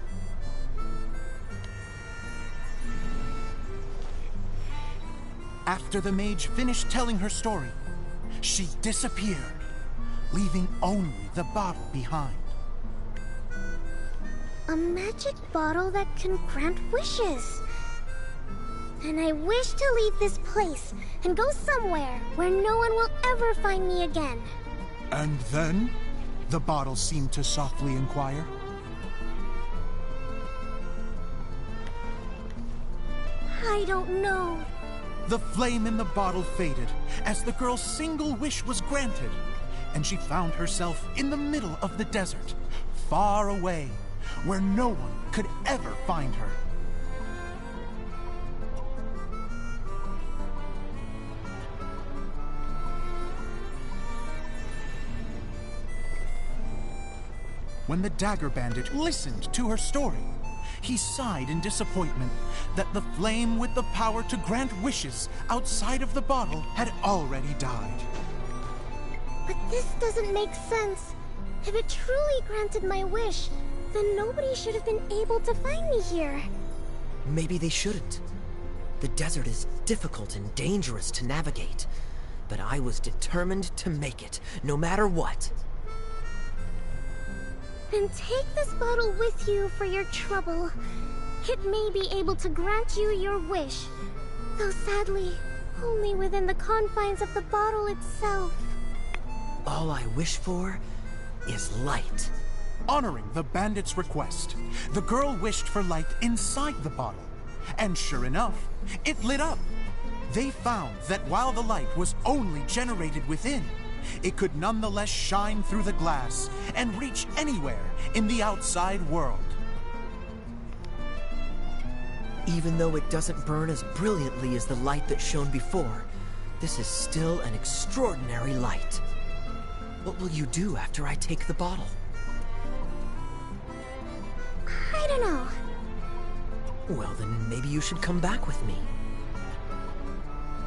After the mage finished telling her story, she disappeared, leaving only the bottle behind. A magic bottle that can grant wishes. And I wish to leave this place and go somewhere where no one will ever find me again. And then, the bottle seemed to softly inquire. I don't know. The flame in the bottle faded as the girl's single wish was granted, and she found herself in the middle of the desert, far away, where no one could ever find her. When the Dagger Bandit listened to her story, he sighed in disappointment that the flame with the power to grant wishes outside of the bottle had already died. But this doesn't make sense. If it truly granted my wish, then nobody should have been able to find me here. Maybe they shouldn't. The desert is difficult and dangerous to navigate, but I was determined to make it, no matter what. Then take this bottle with you for your trouble. It may be able to grant you your wish, though sadly, only within the confines of the bottle itself. All I wish for is light. Honoring the bandit's request, the girl wished for light inside the bottle, and sure enough, it lit up. They found that while the light was only generated within, it could nonetheless shine through the glass and reach anywhere in the outside world. Even though it doesn't burn as brilliantly as the light that shone before, this is still an extraordinary light. What will you do after I take the bottle? I don't know. Well, then maybe you should come back with me.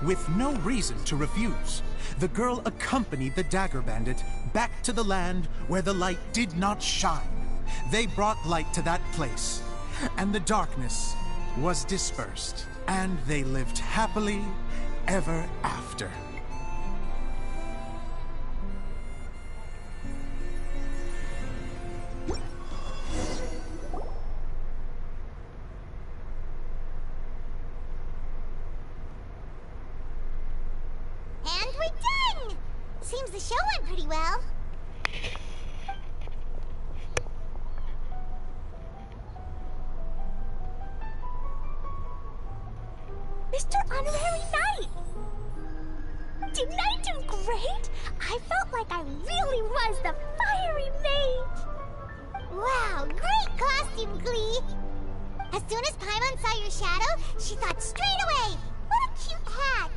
With no reason to refuse, the girl accompanied the Dagger Bandit back to the land where the light did not shine. They brought light to that place, and the darkness was dispersed, and they lived happily ever after. And we're done! Seems the show went pretty well. Mr. Honorary Knight! Didn't I do great? I felt like I really was the fiery mage! Wow, great costume, Glee! As soon as Paimon saw your shadow, she thought straight away, what a cute hat!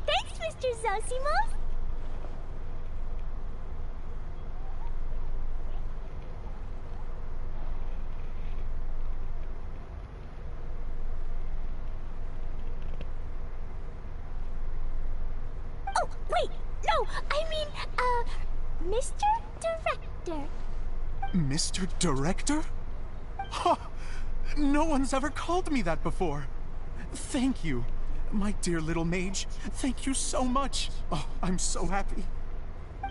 Thanks, Mr. Zosimos! Oh, wait! No! I mean, Mr. Director. Mr. Director? Huh! No one's ever called me that before. Thank you. My dear little mage, thank you so much. Oh, I'm so happy.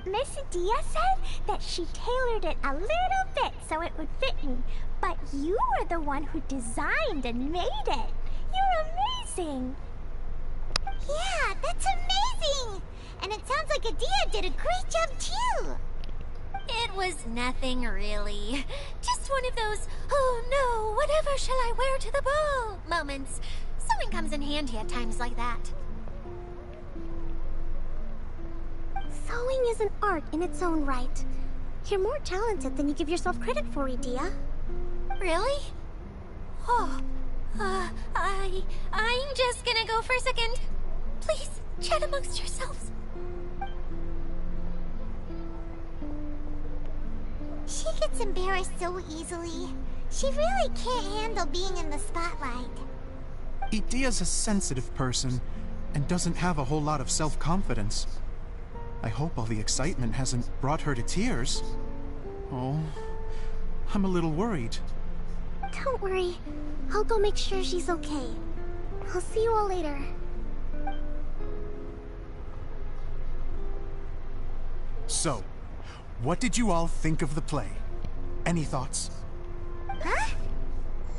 Miss Dia said that she tailored it a little bit so it would fit me, but you were the one who designed and made it. You're amazing. Yeah, that's amazing! And it sounds like Adia did a great job too! It was nothing really. Just one of those, oh no, whatever shall I wear to the ball moments. Sewing comes in handy at times like that. Sewing is an art in its own right. You're more talented than you give yourself credit for, Idia. Really? Oh, I'm just gonna go for a second. Please, chat amongst yourselves. She gets embarrassed so easily. She really can't handle being in the spotlight. Idia's a sensitive person and doesn't have a whole lot of self-confidence. I hope all the excitement hasn't brought her to tears. Oh, I'm a little worried. Don't worry. I'll go make sure she's okay. I'll see you all later. So, what did you all think of the play? Any thoughts? Huh?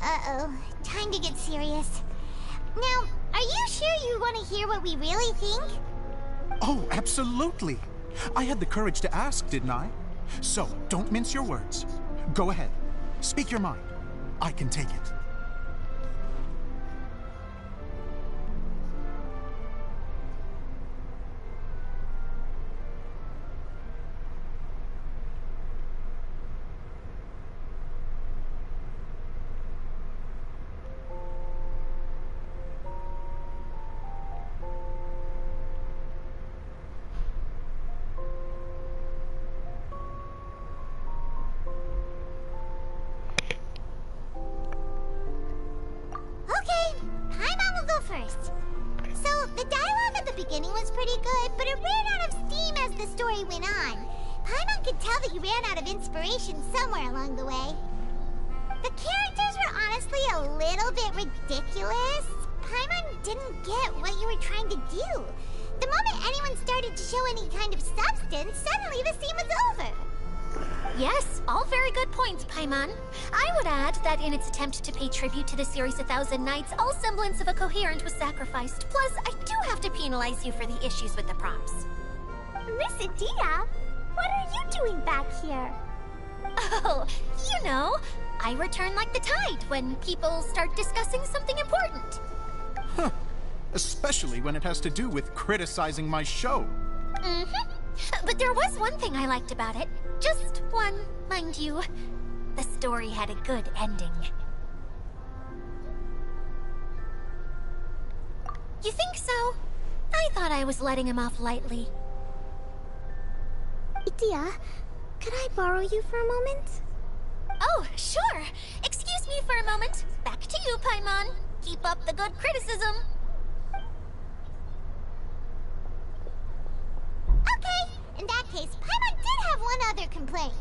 Uh-oh. Time to get serious. Now, are you sure you want to hear what we really think? Oh, absolutely. I had the courage to ask, didn't I? So, don't mince your words. Go ahead. Speak your mind. I can take it. First. So, the dialogue at the beginning was pretty good, but it ran out of steam as the story went on. Paimon could tell that you ran out of inspiration somewhere along the way. The characters were honestly a little bit ridiculous. Paimon didn't get what you were trying to do. The moment anyone started to show any kind of substance, suddenly the scene was over. Yes, all very good points, Paimon. I would add that in its attempt to pay tribute to the series 1,000 Nights, all semblance of a coherent was sacrificed. Plus, I do have to penalize you for the issues with the props. Miss Adia, what are you doing back here? Oh, you know, I return like the tide when people start discussing something important. Huh. Especially when it has to do with criticizing my show. Mm-hmm. But there was one thing I liked about it. Just one, mind you. The story had a good ending. You think so? I thought I was letting him off lightly. Idia, could I borrow you for a moment? Oh, sure. Excuse me for a moment. Back to you, Paimon. Keep up the good criticism. Okay, in that case, Paimon did have one other complaint.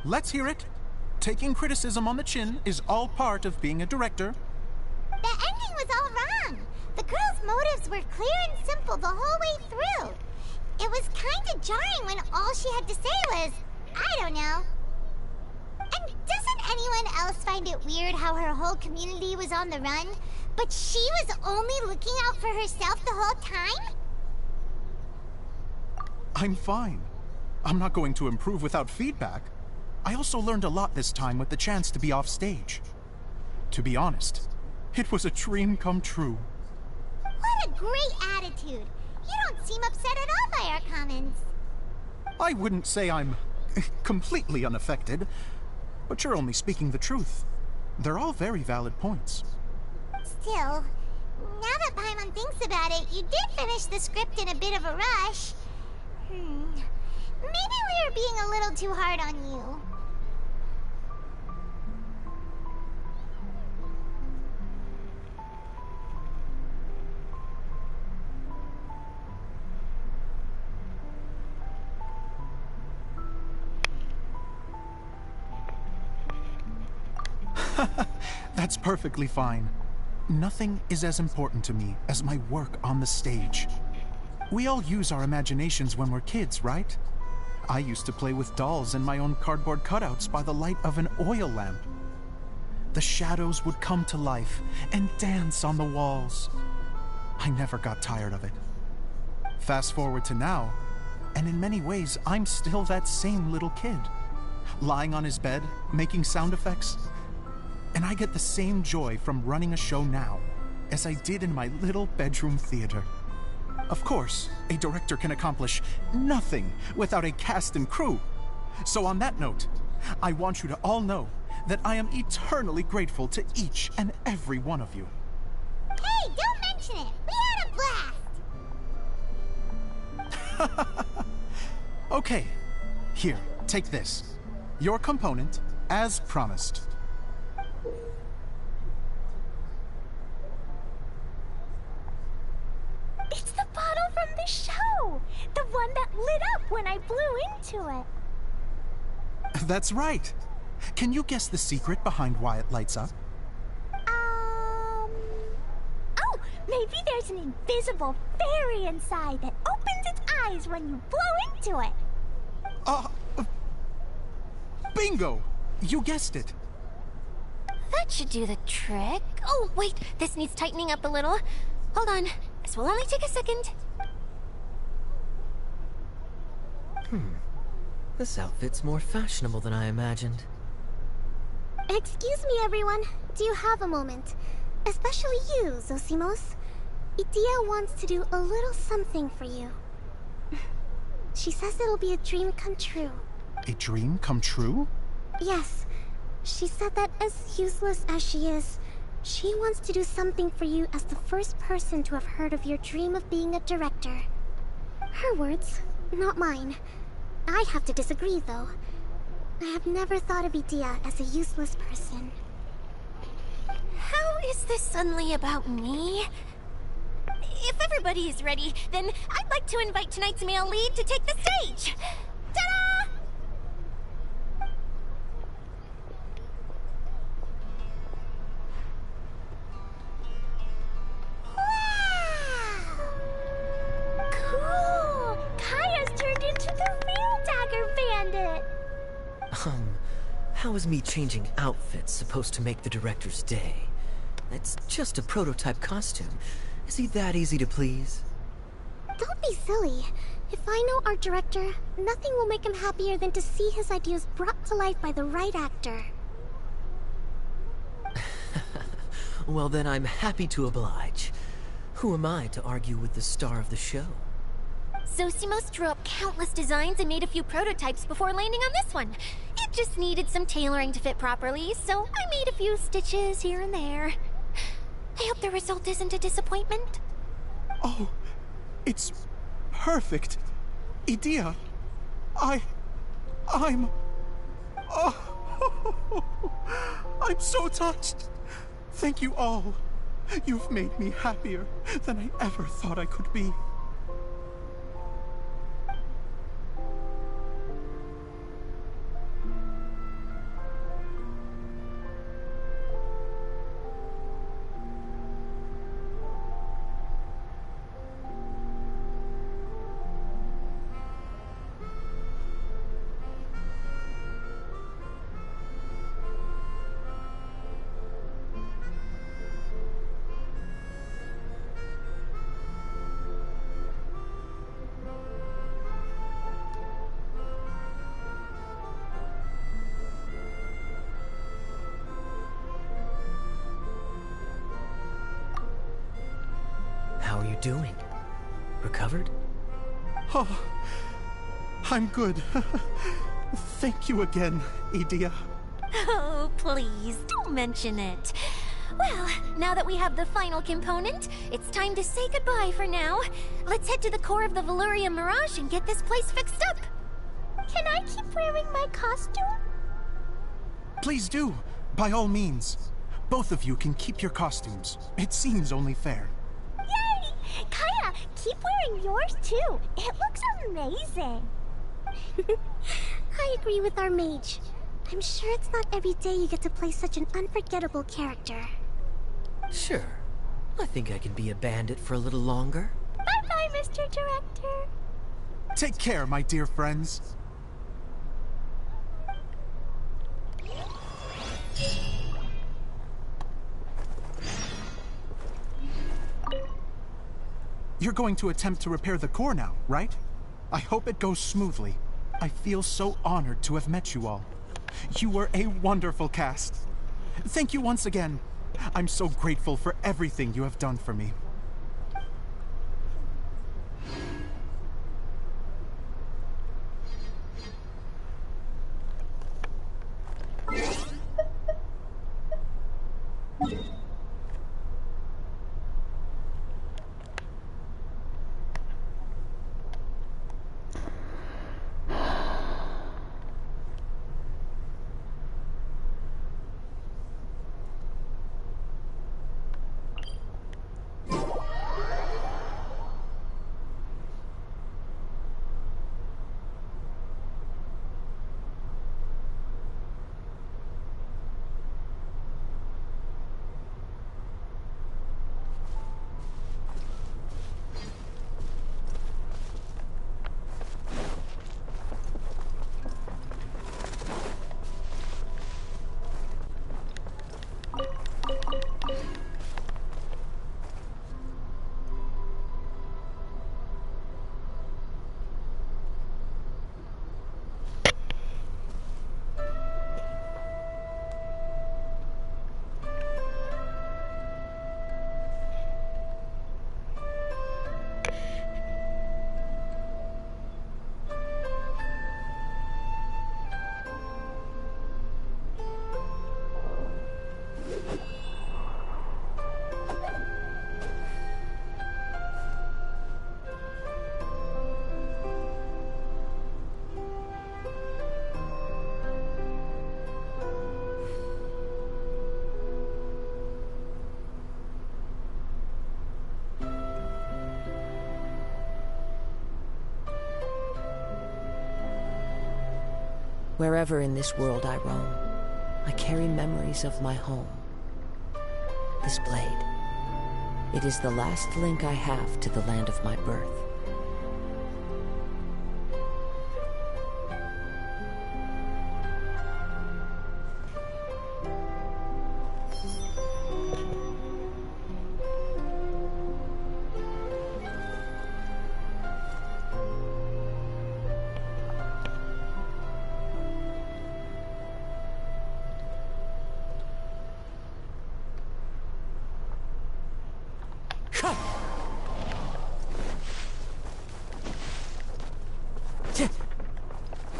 Let's hear it. Taking criticism on the chin is all part of being a director. The ending was all wrong. The girl's motives were clear and simple the whole way through. It was kinda jarring when all she had to say was, I don't know. And doesn't anyone else find it weird how her whole community was on the run, but she was only looking out for herself the whole time? I'm fine. I'm not going to improve without feedback. I also learned a lot this time with the chance to be off stage. To be honest, it was a dream come true. What a great attitude. You don't seem upset at all by our comments. I wouldn't say I'm completely unaffected, but you're only speaking the truth. They're all very valid points. Still, now that Paimon thinks about it, you did finish the script in a bit of a rush. Maybe we were being a little too hard on you. That's perfectly fine. Nothing is as important to me as my work on the stage. We all use our imaginations when we're kids, right? I used to play with dolls and my own cardboard cutouts by the light of an oil lamp. The shadows would come to life and dance on the walls. I never got tired of it. Fast forward to now, and in many ways, I'm still that same little kid. Lying on his bed, making sound effects. And I get the same joy from running a show now as I did in my little bedroom theater. Of course, a director can accomplish nothing without a cast and crew. So on that note, I want you to all know that I am eternally grateful to each and every one of you. Hey, don't mention it. We had a blast. Okay, here, take this. Your component, as promised. It's the bottle from the show! The one that lit up when I blew into it. That's right. Can you guess the secret behind why it lights up? Oh, maybe there's an invisible fairy inside that opens its eyes when you blow into it. Bingo! You guessed it. That should do the trick. Oh, wait, this needs tightening up a little. Hold on, this will only take a second. This outfit's more fashionable than I imagined. Excuse me, everyone. Do you have a moment? Especially you, Zosimos. Idia wants to do a little something for you. She says it'll be a dream come true. A dream come true? Yes. She said that as useless as she is, she wants to do something for you as the first person to have heard of your dream of being a director. Her words, not mine. I have to disagree, though. I have never thought of Idia as a useless person. How is this suddenly about me? If everybody is ready, then I'd like to invite tonight's male lead to take the stage. Ta-da! Cool! Kaya's turned into the real Dagger Bandit! How is me changing outfits supposed to make the director's day? It's just a prototype costume. Is he that easy to please? Don't be silly. If I know our director, nothing will make him happier than to see his ideas brought to life by the right actor. Well, then I'm happy to oblige. Who am I to argue with the star of the show? Zosimos drew up countless designs and made a few prototypes before landing on this one. It just needed some tailoring to fit properly, so I made a few stitches here and there. I hope the result isn't a disappointment. Oh, it's perfect. Idea, I'm... Oh, I'm so touched. Thank you all. You've made me happier than I ever thought I could be. How are you doing? Recovered? Oh, I'm good. Thank you again, Idea. Oh, please, don't mention it. Well, now that we have the final component, it's time to say goodbye for now. Let's head to the core of the Valuria Mirage and get this place fixed up. Can I keep wearing my costume? Please do, by all means. Both of you can keep your costumes. It seems only fair. Yay! Kaya, keep wearing yours too. It looks amazing. I agree with our mage. I'm sure it's not every day you get to play such an unforgettable character. Sure. I think I can be a bandit for a little longer. Bye-bye, Mr. Director. Take care, my dear friends. You're going to attempt to repair the core now, right? I hope it goes smoothly. I feel so honored to have met you all. You were a wonderful cast. Thank you once again. I'm so grateful for everything you have done for me. Wherever in this world I roam, I carry memories of my home. This blade, it is the last link I have to the land of my birth.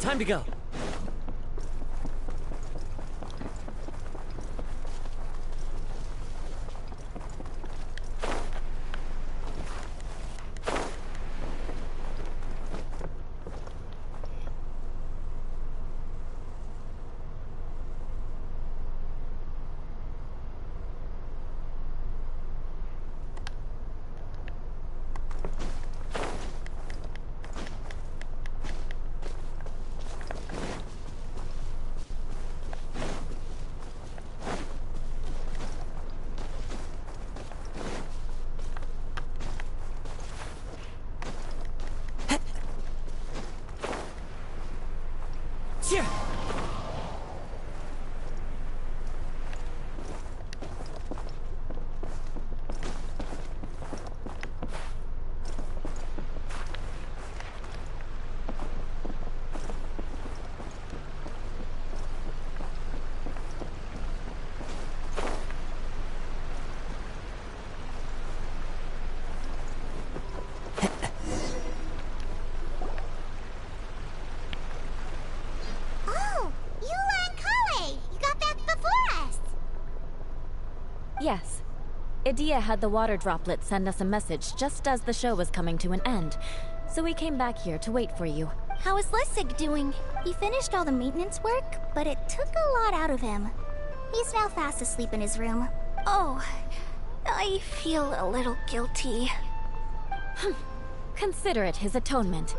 time to go. Yes. Idia had the water droplet send us a message just as the show was coming to an end, so we came back here to wait for you. How is Lessig doing? He finished all the maintenance work, but it took a lot out of him. He's now fast asleep in his room. Oh, I feel a little guilty. Consider it his atonement.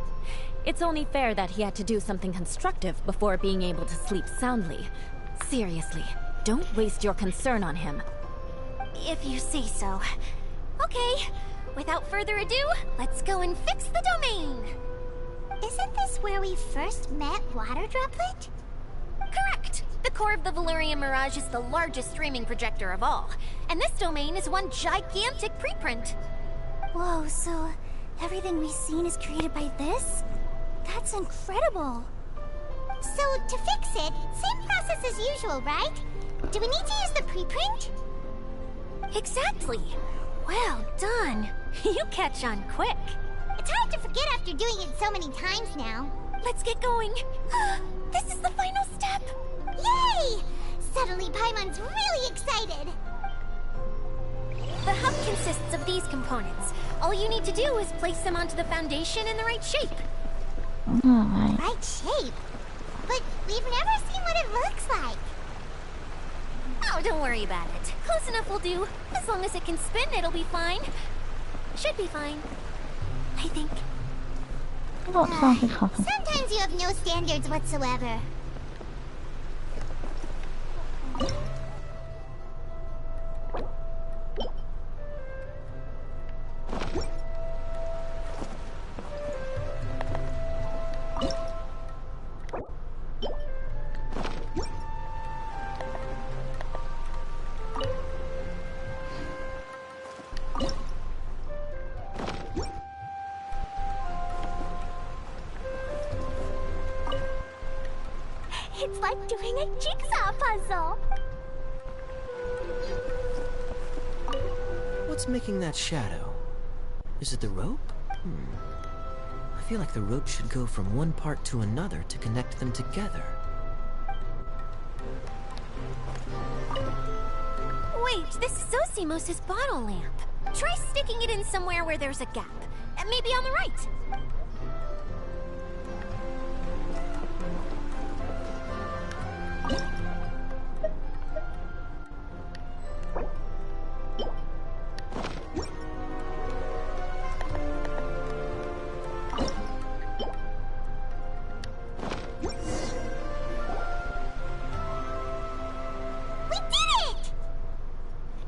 It's only fair that he had to do something constructive before being able to sleep soundly. Seriously, don't waste your concern on him. If you say so. Okay, without further ado, let's go and fix the domain! Isn't this where we first met Water Droplet? Correct! The core of the Valerian Mirage is the largest streaming projector of all, and this domain is one gigantic preprint. Whoa, so everything we've seen is created by this? That's incredible! So, to fix it, same process as usual, right? Do we need to use the preprint? Exactly! Well done! You catch on quick! It's hard to forget after doing it so many times now. Let's get going! This is the final step! Yay! Suddenly Paimon's really excited! The hub consists of these components. All you need to do is place them onto the foundation in the right shape. Alright. Right shape? But we've never seen what it looks like. Oh, don't worry about it. Close enough will do. As long as it can spin, it'll be fine. Should be fine. I think. What sounds like talking? Sometimes you have no standards whatsoever. It's like doing a jigsaw puzzle. What's making that shadow? Is it the rope? I feel like the rope should go from one part to another to connect them together. Wait, this is Zosimos' bottle lamp. Try sticking it in somewhere where there's a gap. Maybe on the right.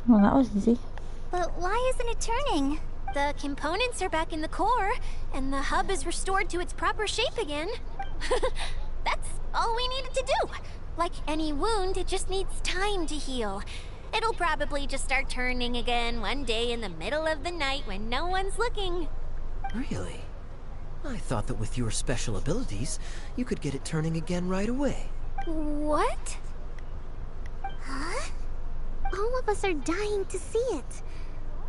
Well, that was easy. But why isn't it turning? The components are back in the core, and the hub is restored to its proper shape again. That's all we needed to do. Like any wound, it just needs time to heal. It'll probably just start turning again one day in the middle of the night when no one's looking. Really? I thought that with your special abilities, you could get it turning again right away. What? Huh? All of us are dying to see it.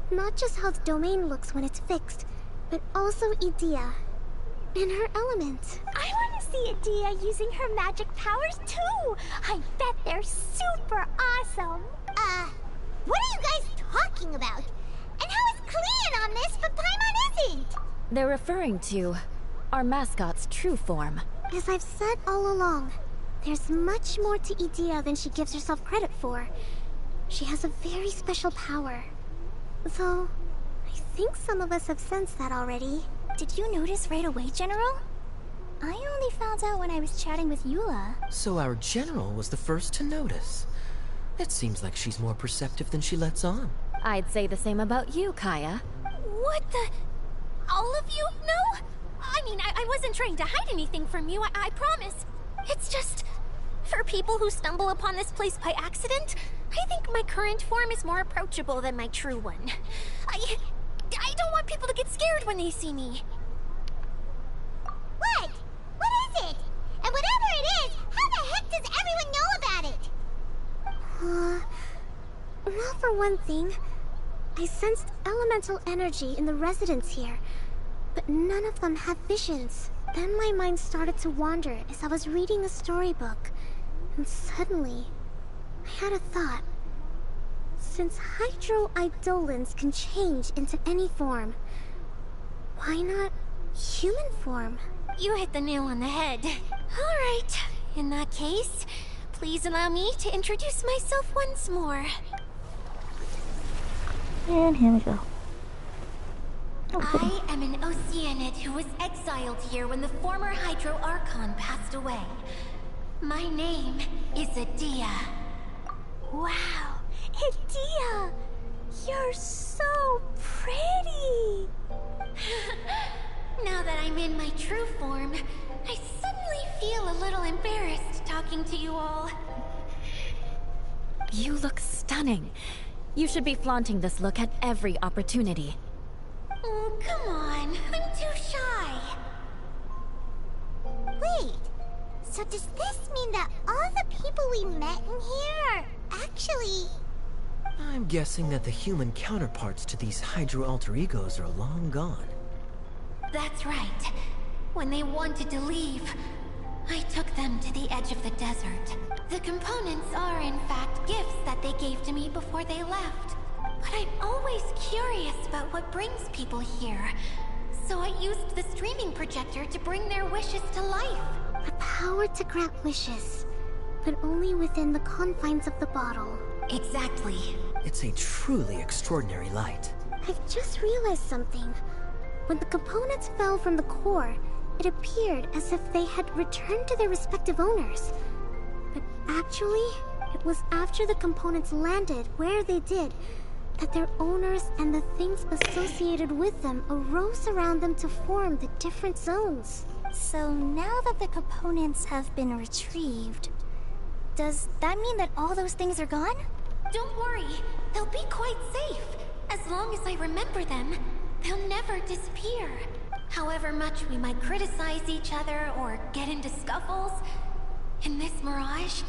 Not just how the domain looks when it's fixed, but also Idia and her element. I want to see Adia using her magic powers too. I bet they're super awesome. What are you guys talking about? And how is Clean on this but Paimon isn't? They're referring to our mascot's true form. As I've said all along, there's much more to Adia than she gives herself credit for. She has a very special power. Though, I think some of us have sensed that already. Did you notice right away, General? I only found out when I was chatting with Eula. So our general was the first to notice. It seems like she's more perceptive than she lets on. I'd say the same about you, Kaya. What the... All of you? No? I mean, I wasn't trying to hide anything from you, I promise. It's just... For people who stumble upon this place by accident, I think my current form is more approachable than my true one. I don't want people to get scared when they see me. What? What is it? And whatever it is, how the heck does everyone know about it? Well, for one thing, I sensed elemental energy in the residents here, but none of them have visions. Then my mind started to wander as I was reading a storybook, and suddenly, I had a thought. Since hydro-eidolons can change into any form, why not human form? You hit the nail on the head. Alright, in that case, please allow me to introduce myself once more. And here we go. I am an Oceanid who was exiled here when the former Hydro Archon passed away. My name is Adia. Wow, Adia! You're so pretty! Now that I'm in my true form, I suddenly feel a little embarrassed talking to you all. You look stunning. You should be flaunting this look at every opportunity. Oh, come on. I'm too shy. Wait, so does this mean that all the people we met in here are actually... I'm guessing that the human counterparts to these Hydro alter egos are long gone. That's right. When they wanted to leave, I took them to the edge of the desert. The components are in fact gifts that they gave to me before they left. But I'm always curious about what brings people here. So I used the streaming projector to bring their wishes to life. The power to grant wishes, but only within the confines of the bottle. Exactly. It's a truly extraordinary light. I've just realized something. When the components fell from the core, it appeared as if they had returned to their respective owners. But actually, it was after the components landed where they did that their owners and the things associated with them arose around them to form the different zones. So now that the components have been retrieved, does that mean that all those things are gone? Don't worry, they'll be quite safe. As long as I remember them, they'll never disappear. However much we might criticize each other or get into scuffles, in this mirage,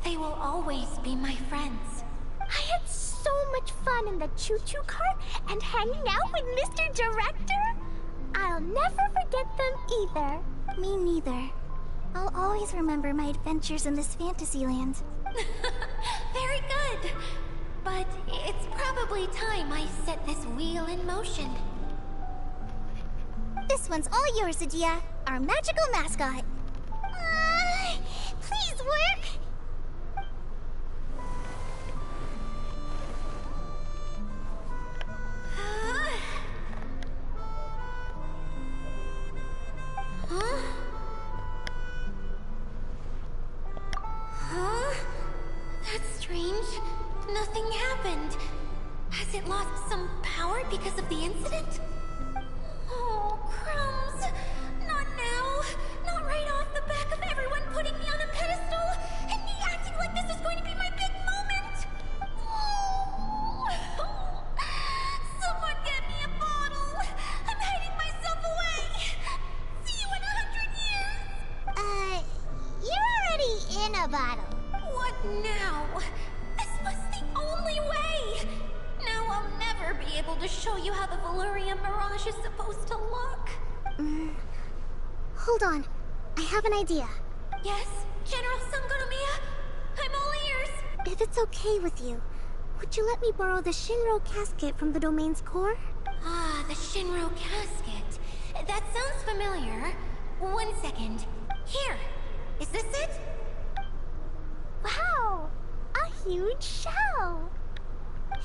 they will always be my friends. I had so much fun in the choo-choo cart and hanging out with Mr. Director. I'll never forget them either. Me neither. I'll always remember my adventures in this fantasy land. Very good. But it's probably time I set this wheel in motion. This one's all yours, Adia, our magical mascot. Please work! Huh? Huh? That's strange. Nothing happened. Has it lost some power because of the incident? Oh, crumbs. Not now. Not right off the back of everyone putting me on a pedestal and me acting like this is going to be my big moment. Oh. Someone get me a bottle. I'm hiding myself away. See you in 100 years. You're already in a bottle. What now? This was the only way. Now I'll never be able to show you how the Valyria Mirage is supposed to look. Hold on. I have an idea. Yes, General Sangonomiya? I'm all ears! If it's okay with you, would you let me borrow the Shinro casket from the domain's core? Ah, the Shinro casket. That sounds familiar. 1 second. Here. Is this it? Wow! A huge shell!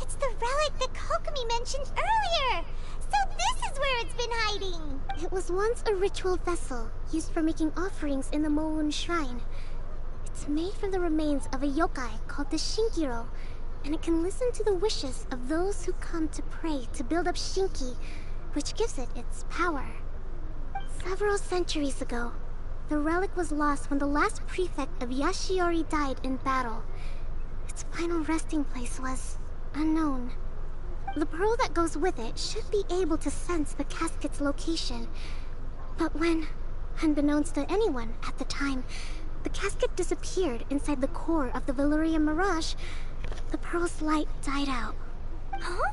It's the relic that Kokomi mentioned earlier! So this is where it's been hiding! It was once a ritual vessel used for making offerings in the Moon Shrine. It's made from the remains of a yokai called the Shinkiro, and it can listen to the wishes of those who come to pray to build up Shinki, which gives it its power. Several centuries ago, the relic was lost when the last prefect of Yashiori died in battle. Its final resting place was unknown. The pearl that goes with it should be able to sense the casket's location. But when, unbeknownst to anyone at the time, the casket disappeared inside the core of the Valyria Mirage, the pearl's light died out. Huh?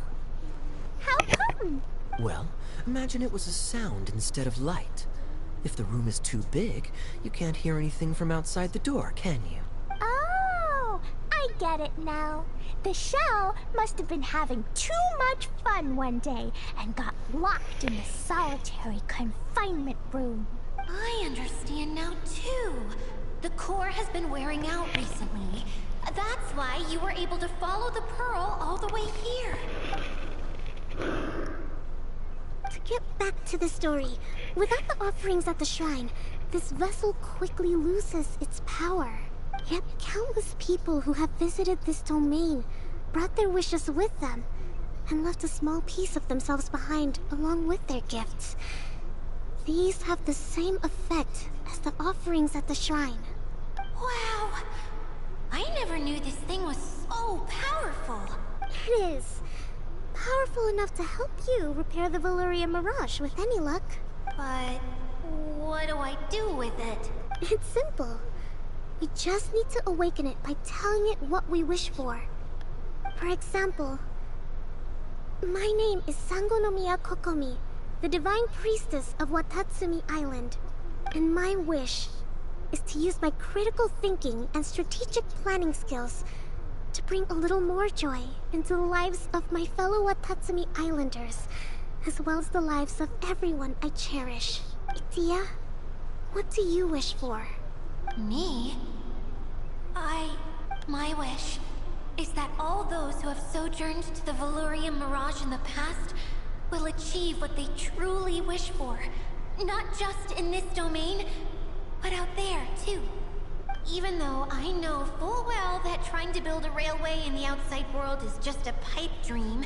How come? Well, imagine it was a sound instead of light. If the room is too big, you can't hear anything from outside the door, can you? Oh, I get it now. The shell must have been having too much fun one day and got locked in the solitary confinement room. I understand now, too. The core has been wearing out recently. That's why you were able to follow the pearl all the way here. To get back to the story, without the offerings at the shrine, this vessel quickly loses its power. Yet countless people who have visited this domain brought their wishes with them and left a small piece of themselves behind along with their gifts. These have the same effect as the offerings at the shrine. Wow! I never knew this thing was so powerful. It is. Powerful enough to help you repair the Valyria Mirage with any luck. But what do I do with it? It's simple. We just need to awaken it by telling it what we wish for. For example, my name is Sangonomiya Kokomi, the divine priestess of Watatsumi Island. And my wish is to use my critical thinking and strategic planning skills to bring a little more joy into the lives of my fellow Watatsumi Islanders, as well as the lives of everyone I cherish. Itia, what do you wish for? Me? My wish is that all those who have sojourned to the Valyria Mirage in the past will achieve what they truly wish for. Not just in this domain, but out there, too. Even though I know full well that trying to build a railway in the outside world is just a pipe dream,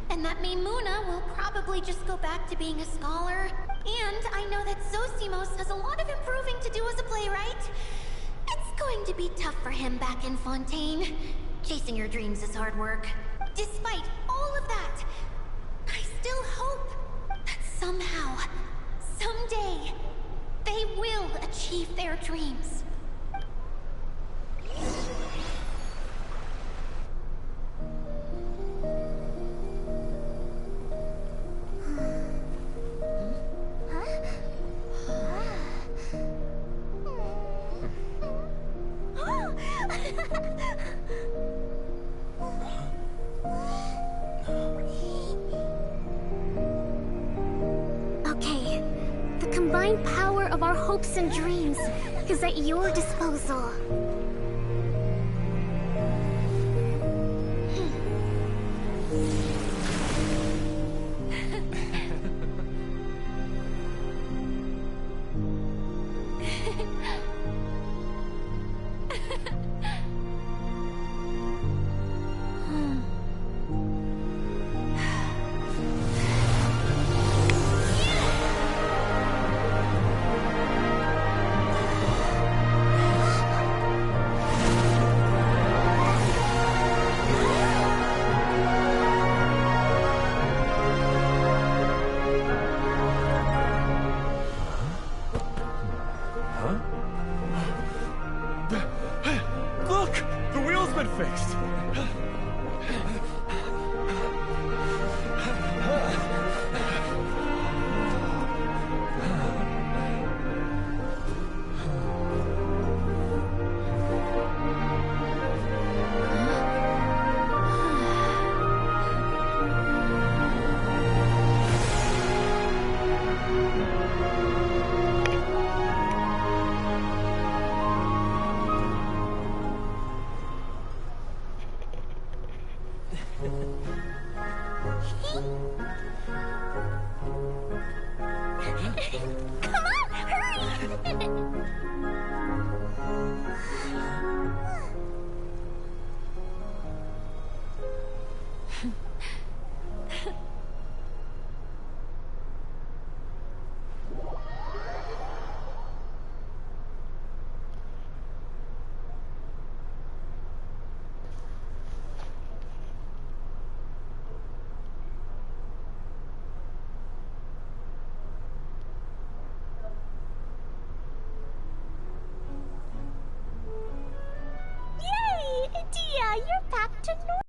and that Maimuna will probably just go back to being a scholar, and I know that Zosimos has a lot of improving to do as a playwright. It's going to be tough for him back in Fontaine. Chasing your dreams is hard work. Despite all of that, I still hope that somehow, someday, they will achieve their dreams. Okay, the combined power of our hopes and dreams is at your disposal. Come on, hurry! Yay! Dia, you're back to normal.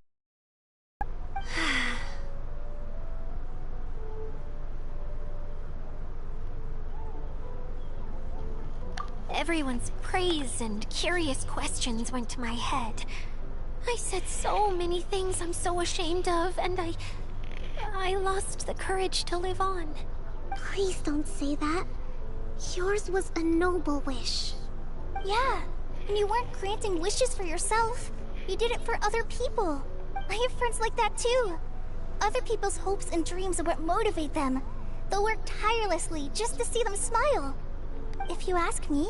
Everyone's praise and curious questions went to my head. I said so many things I'm so ashamed of, and I lost the courage to live on. Please don't say that. Yours was a noble wish. Yeah, and you weren't granting wishes for yourself. You did it for other people. I have friends like that too. Other people's hopes and dreams are what motivate them. They'll work tirelessly just to see them smile. If you ask me,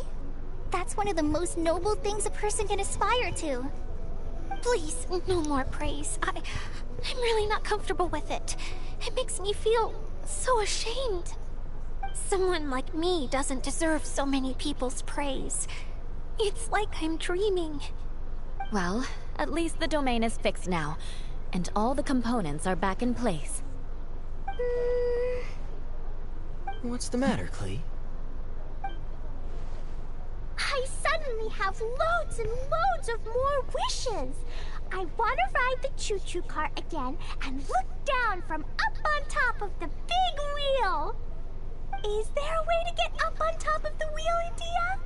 that's one of the most noble things a person can aspire to. Please, no more praise. I'm really not comfortable with it. It makes me feel so ashamed. Someone like me doesn't deserve so many people's praise. It's like I'm dreaming. Well, at least the domain is fixed now, and all the components are back in place. What's the matter, Klee? I suddenly have loads and loads of more wishes. I want to ride the choo-choo cart again and look down from up on top of the big wheel. Is there a way to get up on top of the wheel, India?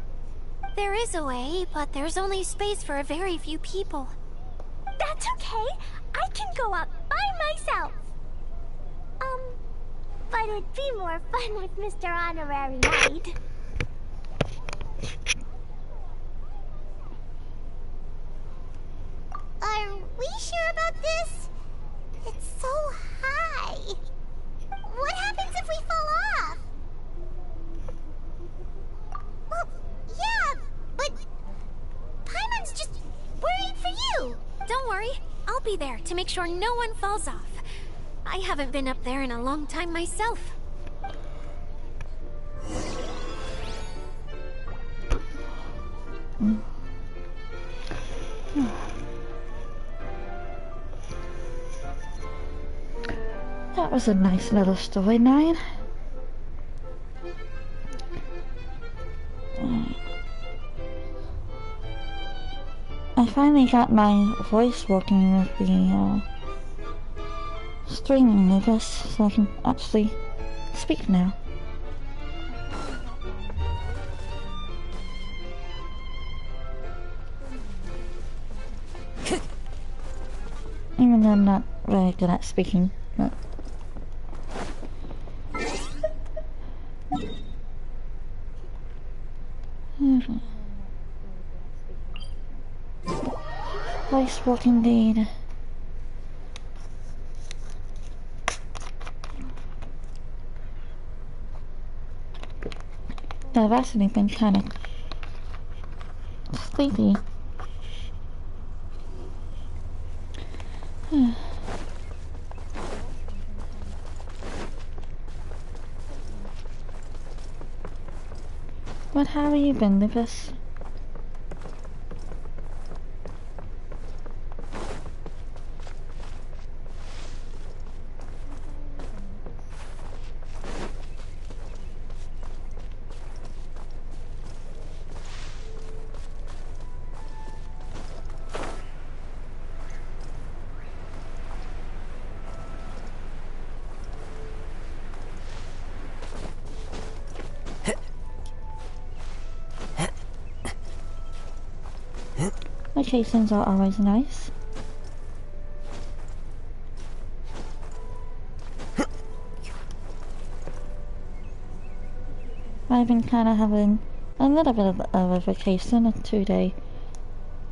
There is a way, but there's only space for a very few people. That's okay. I can go up by myself. But it'd be more fun with Mr. Honorary Knight. Are we sure about this? It's so high. What happens if we fall off? Well, yeah, but Paimon's just worried for you. Don't worry, I'll be there to make sure no one falls off. I haven't been up there in a long time myself. That was a nice little story, Nine. I finally got my voice working with the streaming, I guess, so I can actually speak now. Even though I'm not very good at speaking, but... Voice work indeed. I've actually been kind of sleepy. But how have you been, Lucas? Vacations are always nice. I've been kind of having a little bit of a vacation, a 2-day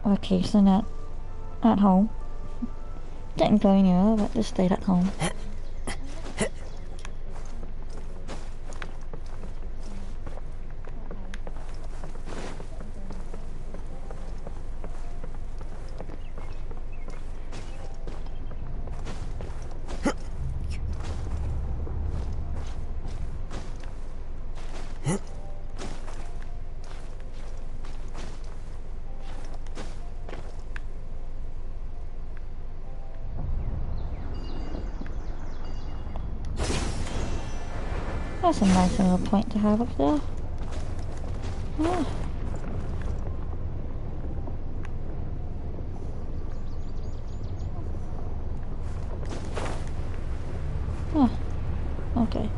vacation at home. Didn't go anywhere, but just stayed at home. That's a nice little point to have up there. Yeah. Oh, okay.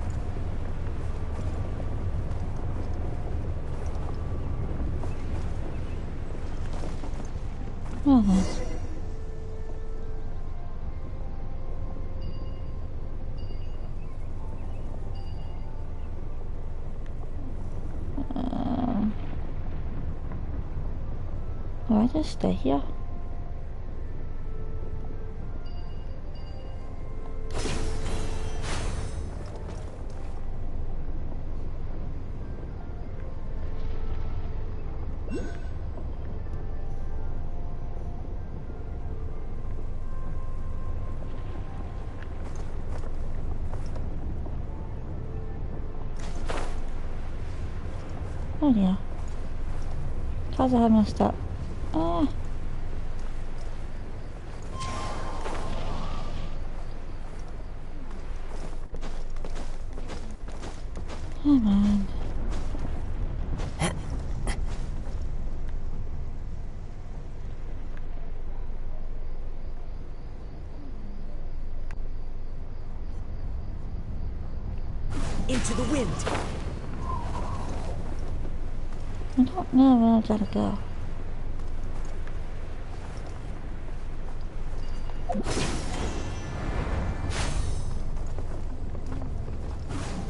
Oh, do I just stay here? Oh yeah. How's I have messed up? Ah. Come on. Into the wind. I don't know where I gotta go.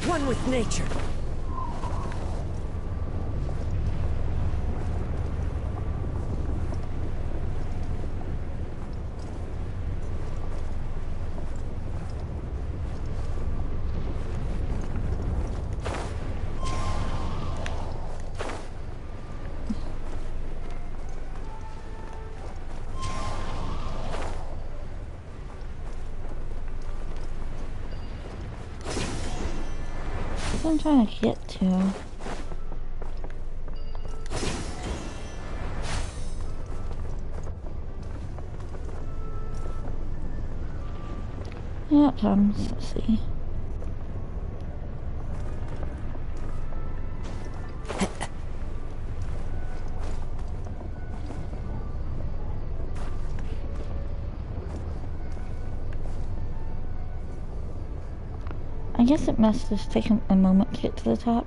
One with nature. What I'm trying to get to. Here it comes. Let's see. I guess it must just take a moment to get to the top.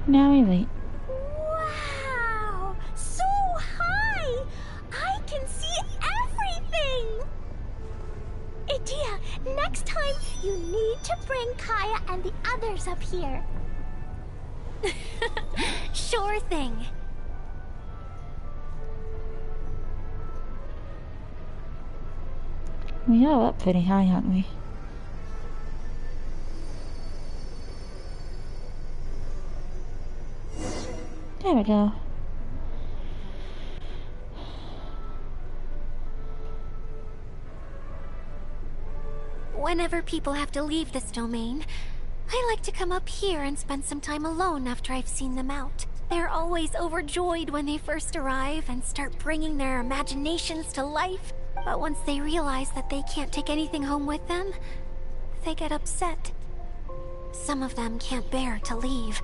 Now we wait. Wow! So high! I can see everything! Idia, next time you need to bring Kaya and the others up here. Sure thing. We are up pretty high, aren't we? There we go. Whenever people have to leave this domain, I like to come up here and spend some time alone after I've seen them out. They're always overjoyed when they first arrive and start bringing their imaginations to life. But once they realize that they can't take anything home with them, they get upset. Some of them can't bear to leave.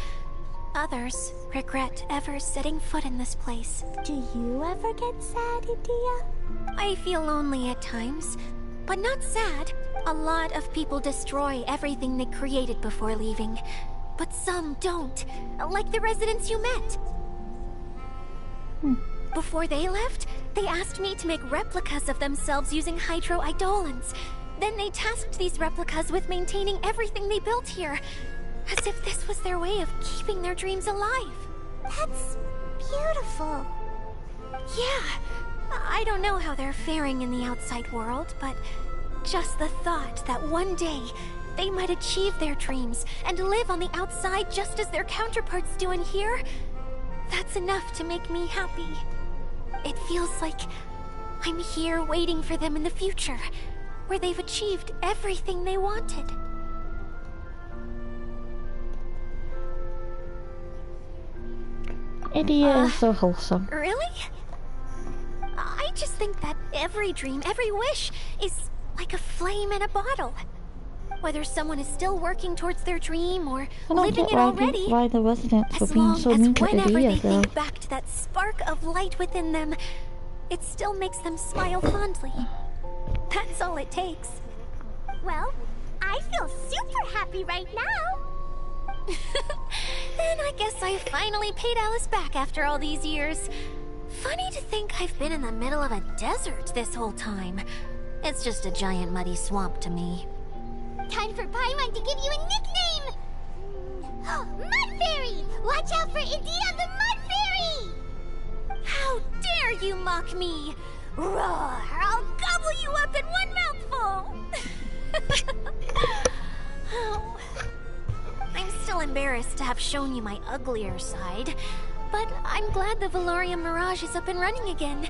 Others regret ever setting foot in this place. Do you ever get sad, Idia? I feel lonely at times, but not sad. A lot of people destroy everything they created before leaving, but some don't, like the residents you met. Before they left, they asked me to make replicas of themselves using hydro-eidolons. Then they tasked these replicas with maintaining everything they built here, as if this was their way of keeping their dreams alive. That's beautiful. Yeah, I don't know how they're faring in the outside world, but just the thought that one day they might achieve their dreams and live on the outside just as their counterparts do in here, that's enough to make me happy. It feels like I'm here waiting for them in the future, where they've achieved everything they wanted. Idia is so wholesome. Really? I just think that every dream, every wish, is like a flame in a bottle. Whether someone is still working towards their dream or I don't living get it already, why the residents were as being long so as mean to whenever Edea, they though. think back to that spark of light within them, it still makes them smile fondly. That's all it takes. Well, I feel super happy right now. Then I guess I finally paid Alice back after all these years. Funny to think I've been in the middle of a desert this whole time. It's just a giant muddy swamp to me. Time for Paimon to give you a nickname! Mud Fairy! Watch out for Edea the Mud Fairy! How dare you mock me! Roar! I'll gobble you up in one mouthful! Oh. I'm still embarrassed to have shown you my uglier side, but I'm glad the Valorium Mirage is up and running again.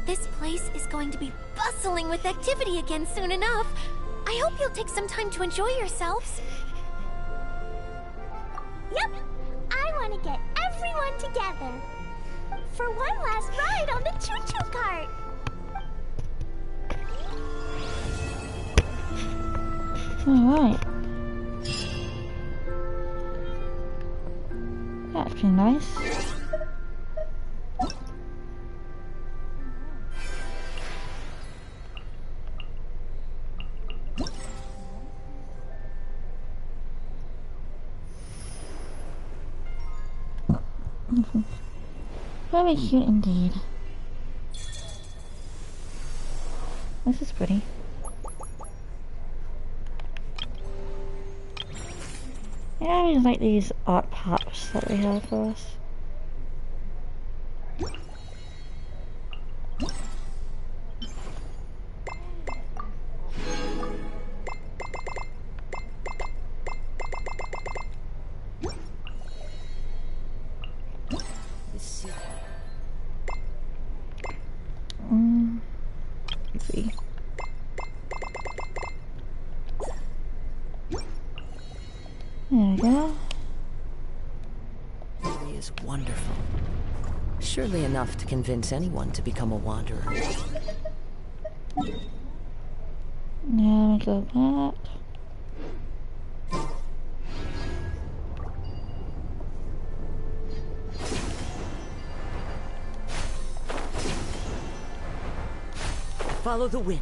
This place is going to be bustling with activity again soon enough. I hope you'll take some time to enjoy yourselves. Yep, I want to get everyone together. For one last ride on the choo-choo cart. Alright. That's pretty nice. Very cute indeed. This is pretty. Yeah, I really like these art pops that they have for us. Let's see. There we go. Beauty is wonderful. Surely enough to convince anyone to become a wanderer. Now we go back. Follow the wind.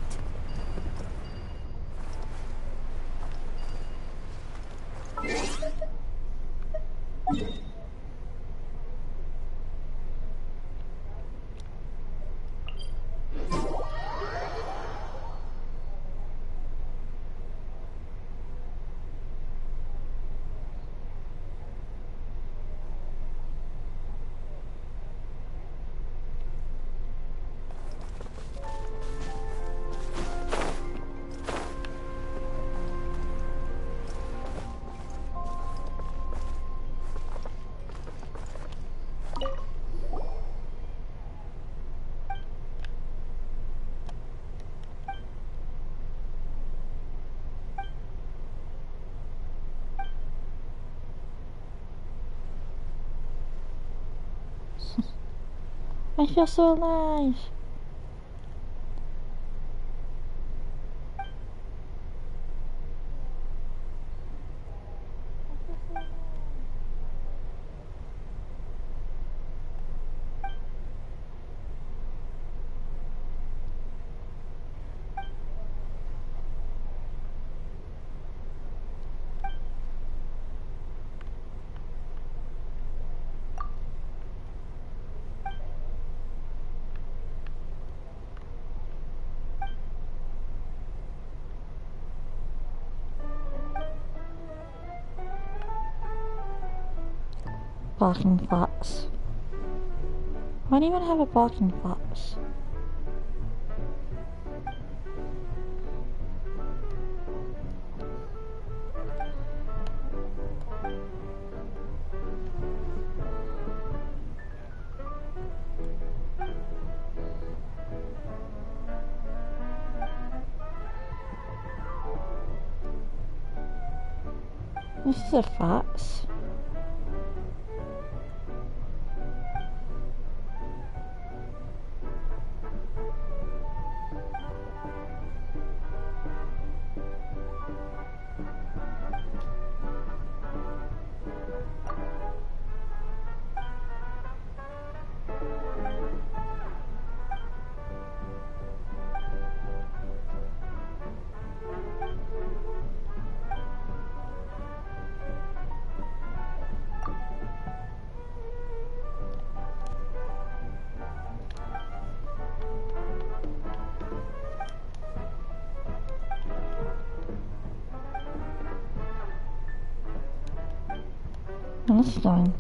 I feel so alive. Barking fox. Why do you even have a barking fox? This is a fox. And this is going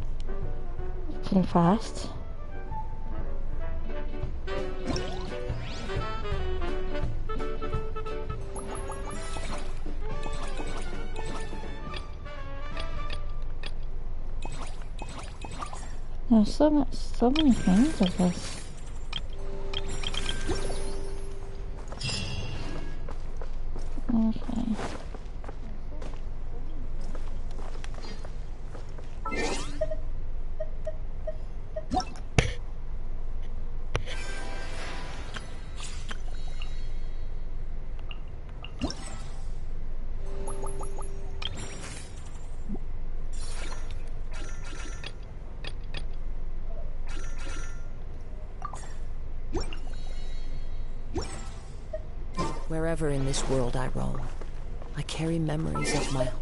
pretty fast. There's so many things of this. Okay. Wherever in this world I roam, I carry memories of my home.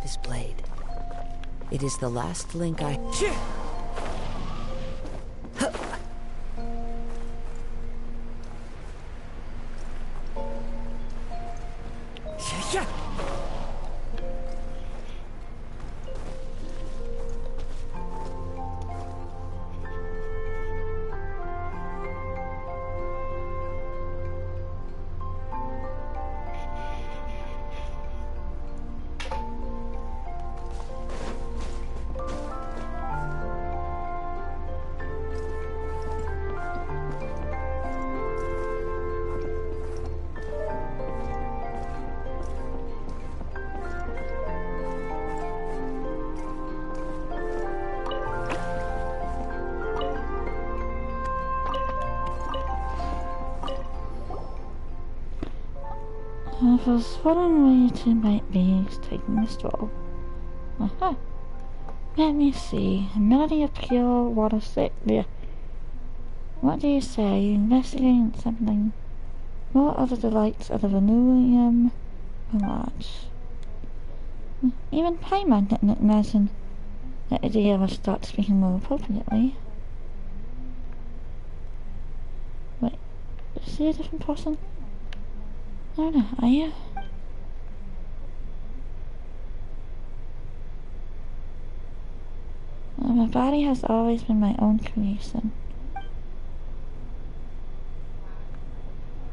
This blade. It is the last link I... I was wondering where you two might be taking this stroll. Aha! Let me see. A melody of pure water there. What do you say? You investigating something? What are the delights of the Venusian mirage? Even Paimon didn't imagine that idea would start speaking more appropriately. Wait, is he a different person? I don't know, are you? My body has always been my own creation.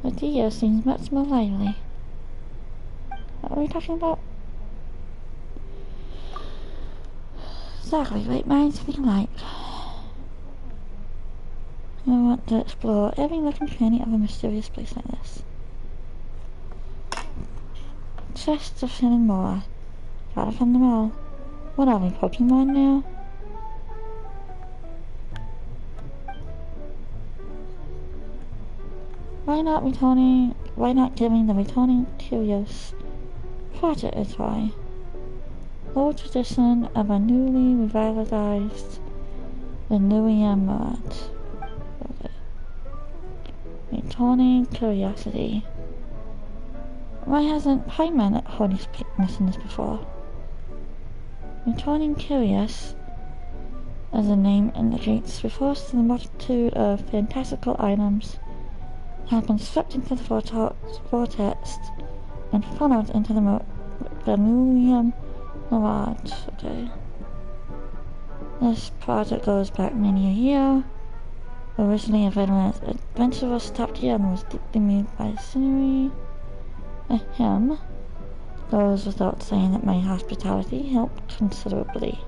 But Dio seems much more lively. What are we talking about? Exactly, great minds think alike. I want to explore every nook and cranny of a mysterious place like this. Chests of sin and more. Gotta find them all. What are we, Pokemon now? Why not giving the returning curious project a try? Old tradition of a newly revitalized Venusian mirage. Okay. Returning curiosity. Why hasn't Paimon at Holy Spirit mentioned this before? Returning curious, as the name indicates, refers to the multitude of fantastical items that have been swept into the vortex and funneled into the Venusian mirage. Okay. This project goes back many a year. Originally a veteran adventurer stopped here and was deeply moved by the scenery. Him goes without saying that my hospitality helped considerably.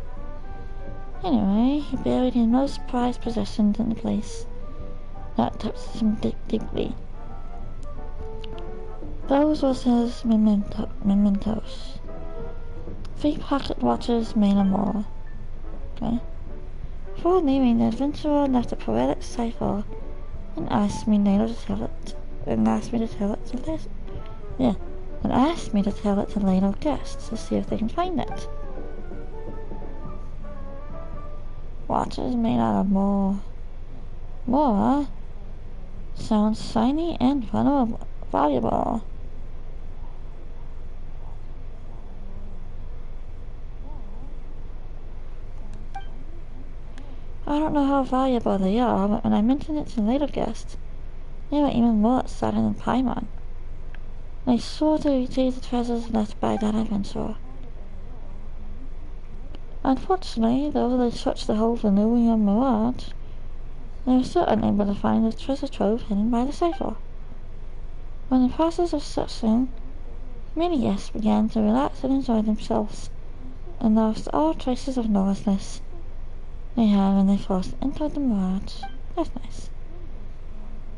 Anyway, he buried his most prized possessions in the place that touched him deeply. Those was his mementos. 3 pocket watches made of more. Okay. Before leaving, the adventurer left a poetic cipher and asked me later to tell it. And asked me to tell it to this. Yeah. And asked me to tell it to later guests to see if they can find it. Watches made out of more. Sounds shiny and valuable. I don't know how valuable they are, but when I mentioned it to later guests, they were even more excited than Paimon. They swore to retrieve the treasures left by that adventurer. Unfortunately, though they searched the whole Valyrian Mirage, they were still unable to find the treasure trove hidden by the cipher. When in the process of searching, many guests began to relax and enjoy themselves, and lost all traces of nervousness they had when they first entered the Mirage. That's nice.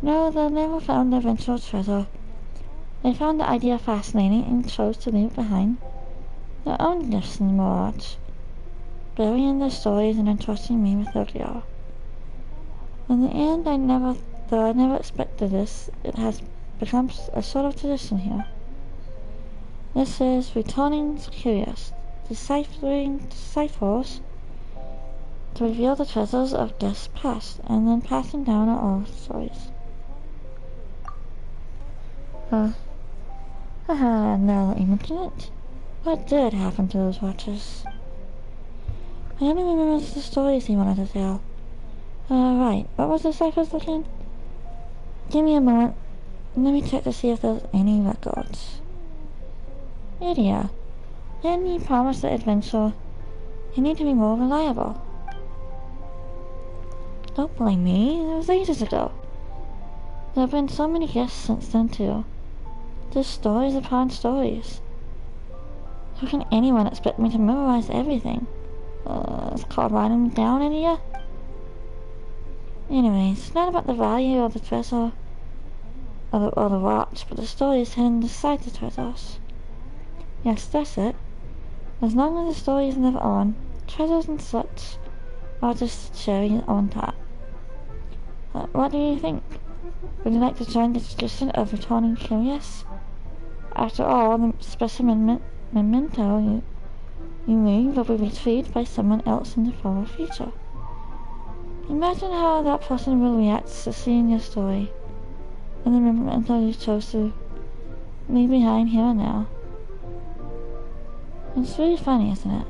No, they never found the eventual treasure. They found the idea fascinating and chose to leave behind their own gifts in the Mirage, burying their stories and entrusting me with their gear. In the end, though I never expected this, it has become a sort of tradition here. This is returning curious, deciphering ciphers to reveal the treasures of guests past, and then passing down our own stories. Now that you mention it, what did happen to those watches? I only remember the stories he wanted to tell. Right, what was the ciphers again? Give me a moment, let me check to see if there's any records. Lydia, didn't you promise the adventure you need to be more reliable? Don't blame me, it was ages ago. There have been so many guests since then too. Just stories upon stories. How can anyone expect me to memorize everything? It's called writing them down, Lydia. Anyways, it's not about the value of the treasure or the watch, but the stories hidden inside the treasures. Yes, that's it. As long as the stories live on, treasures and such are just cherries on top. What do you think? Would you like to join the tradition of returning curious? After all, the specimen memento you leave will be retrieved by someone else in the far future. Imagine how that person will react to seeing your story and the memento you chose to leave behind here and now. It's really funny, isn't it?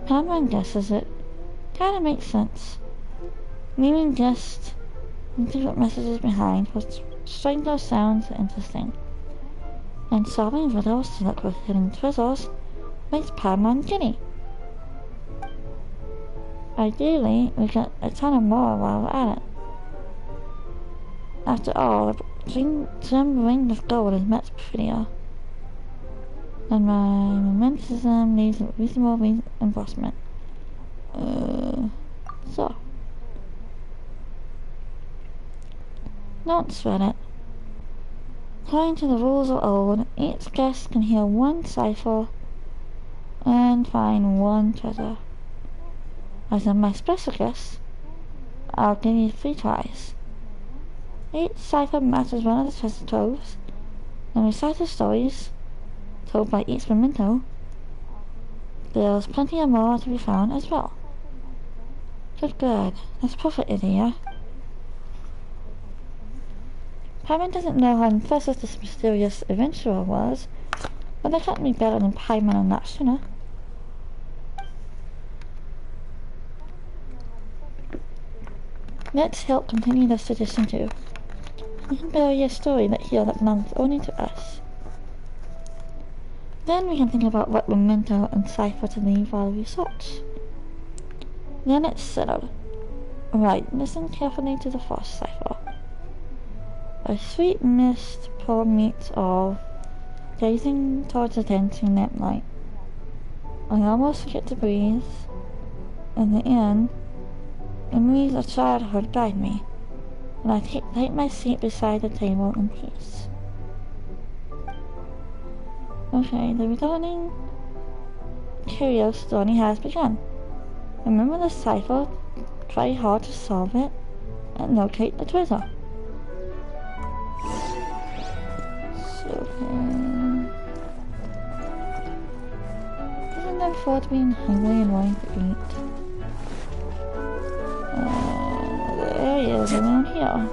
Paimon guesses it. Kinda makes sense. Leaving guests and secret messages behind for stranger sounds interesting. And solving riddles to look for hidden treasures makes Paimon giddy. Ideally, we get a ton more while we're at it. After all, a gem ring of gold is much prettier. And my momentum needs a reasonable reinforcement. So. Don't sweat it. According to the rules of old, each guest can hear one cipher and find one treasure. As I'm my special guest, I'll give you 3 tries. Each cipher matches one of the treasure troves, and recite the stories told by each memento. There's plenty of more to be found as well. Good. That's perfect, Lydia. Paimon doesn't know how impressive this mysterious adventurer was, but they can't be better than Paimon and that sooner. Let's help continue this tradition too. We can bury a story that belongs only to us. Then we can think about what memento and cipher to leave while we search. Then it's settled. Right, listen carefully to the first cipher. A sweet mist pour meets all, gazing towards the dancing lamplight. I almost forget to breathe. In the end, memories of childhood guide me, and I take my seat beside the table in peace. Okay, the returning curious journey has begun. Remember the cipher? Try hard to solve it. and locate the treasure. So, isn't there thought being hungry and wanting to eat? There he is, around here.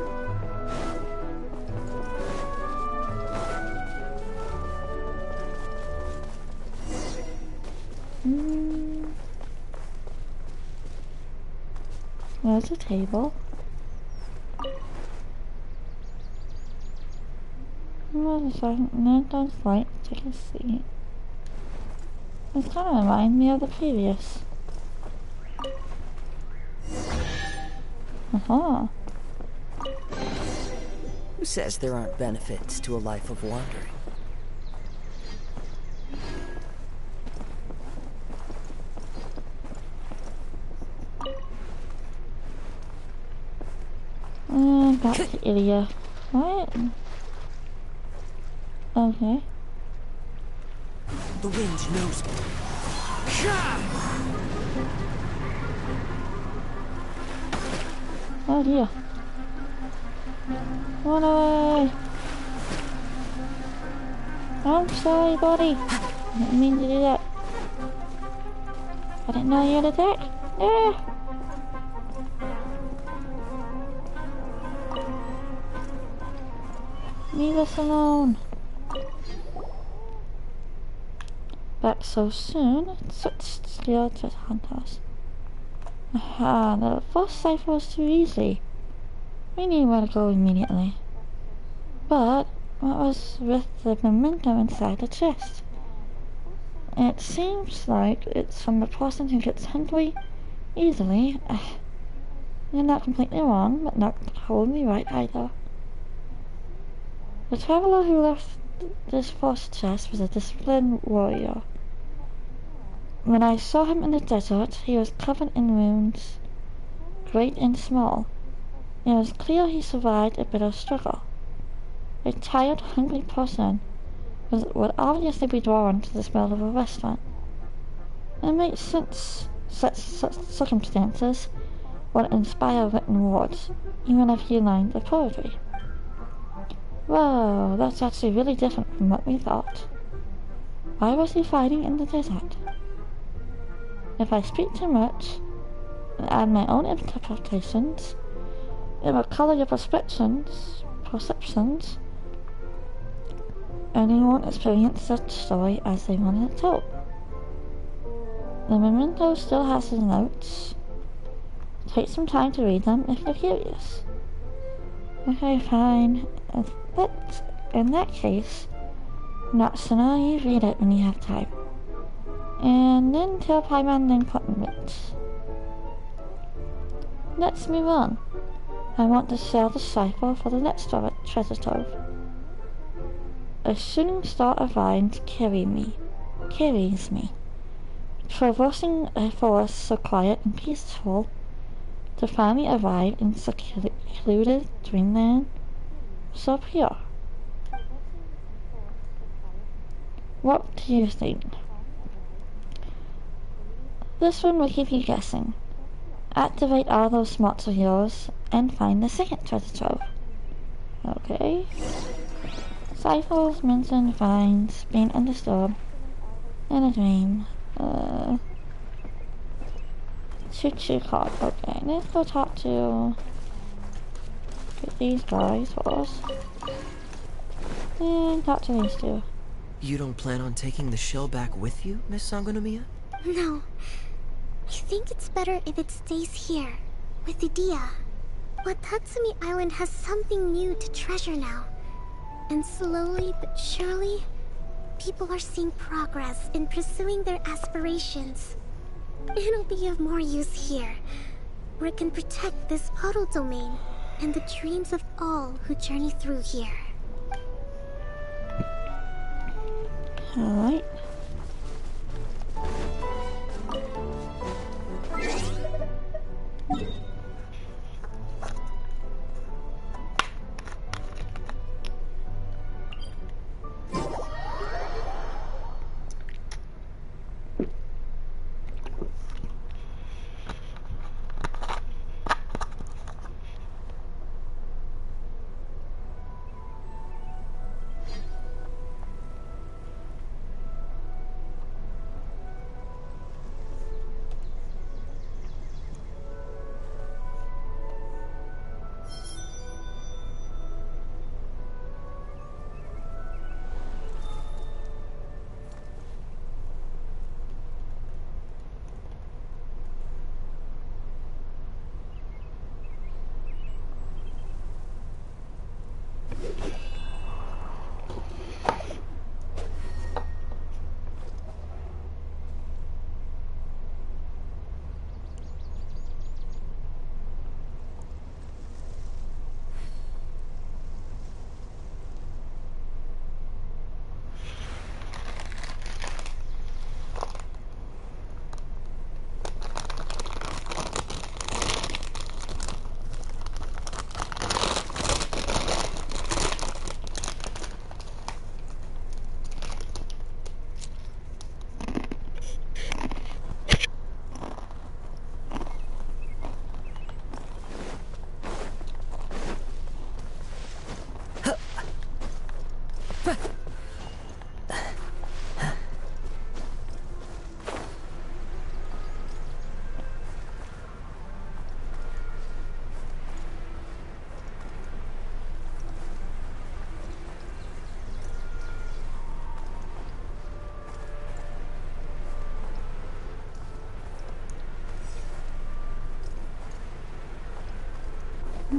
There's a table. There's a second, and then there's light. Take a seat. This kind of reminds me of the previous. Aha. Who says there aren't benefits to a life of wandering? Back to Ilya. What? Okay. The wind knows me. Oh dear. Run away! I'm sorry, buddy. I didn't mean to do that. I didn't know you had attack. Ah! Leave us alone. Back so soon? Such skilled treasure hunters. Aha, the first cipher was too easy. We knew where to go immediately. But what was with the memento inside the chest? It seems like it's from a person who gets hungry easily. You're not completely wrong, but not wholly right either. The traveler who left this first chest was a disciplined warrior. When I saw him in the desert, he was covered in wounds, great and small. It was clear he survived a bitter struggle. A tired, hungry person would obviously be drawn to the smell of a restaurant. It makes sense such circumstances would inspire written words, even a few lines of poetry. Whoa, that's actually really different from what we thought. Why was he fighting in the desert? If I speak too much and add my own interpretations, it will color your perceptions, and you won't experience such story as they wanted it told. The memento still has his notes. Take some time to read them if you're curious. Okay, fine. In that case, not so naive, read it when you have time. And then tell Paimon the important bits. Let's move on. I want to sell the cipher for the next treasure trove. A shooting star of vines carries me, traversing a forest so quiet and peaceful, to finally arrive in secluded dreamland so pure. What do you think? This one will keep you guessing. Activate all those smarts of yours and find the second treasure trove. Okay. Cyphers mention vines being undisturbed in a dream. Choo-choo card. Okay, let's go talk to these guys first. And talk to these two. You don't plan on taking the shell back with you, Miss Sangonomiya? No. I think it's better if it stays here, with Idia. Watatsumi Island has something new to treasure now. And slowly but surely, people are seeing progress in pursuing their aspirations. It'll be of more use here, where it can protect this puddle domain and the dreams of all who journey through here. Alright.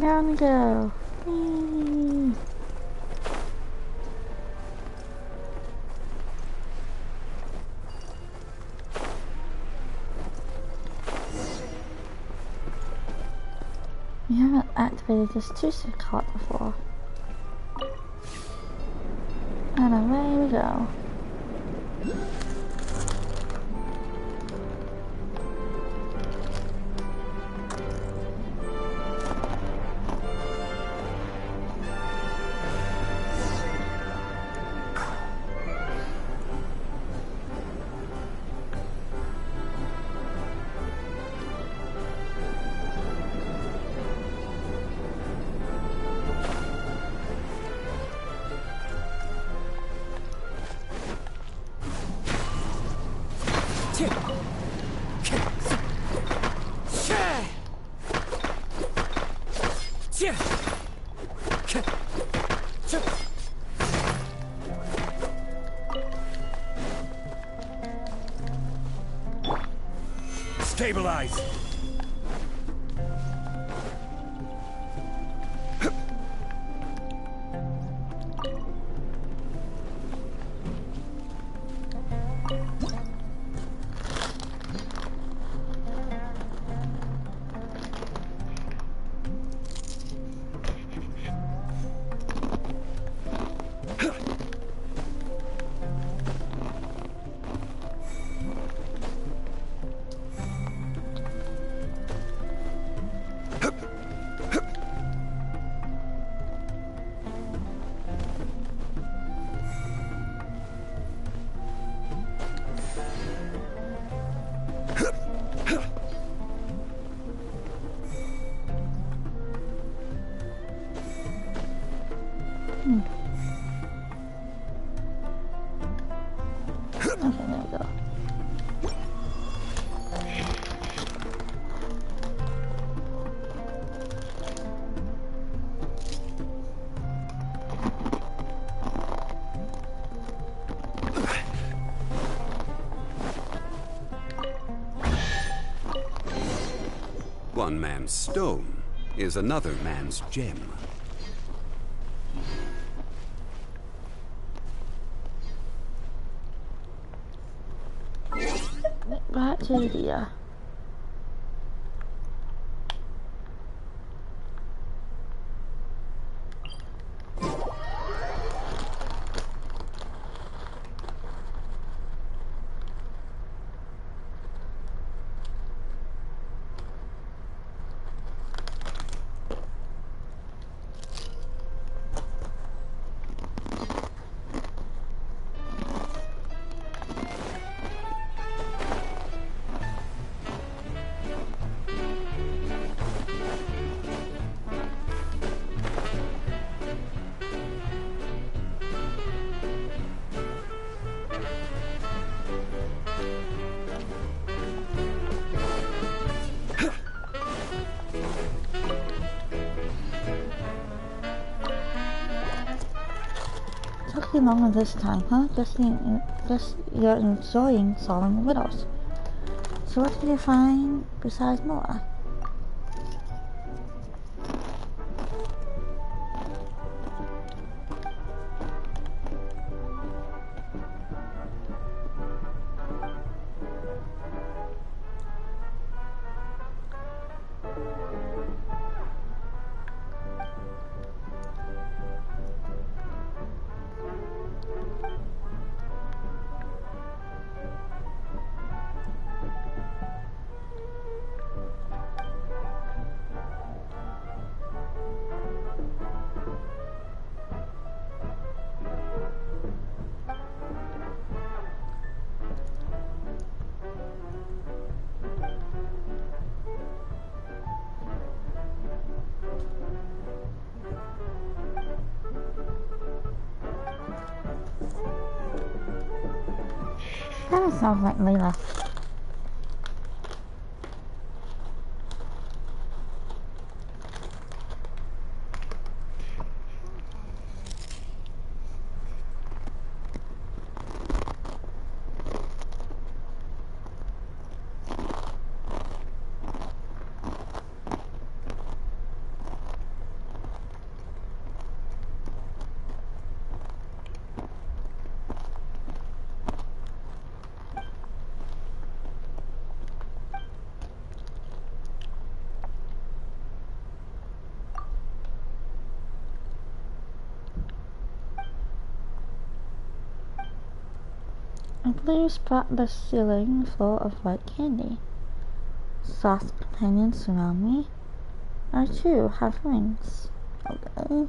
Down we go. Whee. We haven't activated this two-stick cart before. And away we go. Stabilize! Okay, there we go. One man's stone is another man's gem. Back to the Took you longer this time, huh? Guess you're enjoying solving riddles. So what did you find besides Noah? That sounds like Layla. A blue spotless ceiling full of white candy. Soft companions surround me. I too have wings. Okay.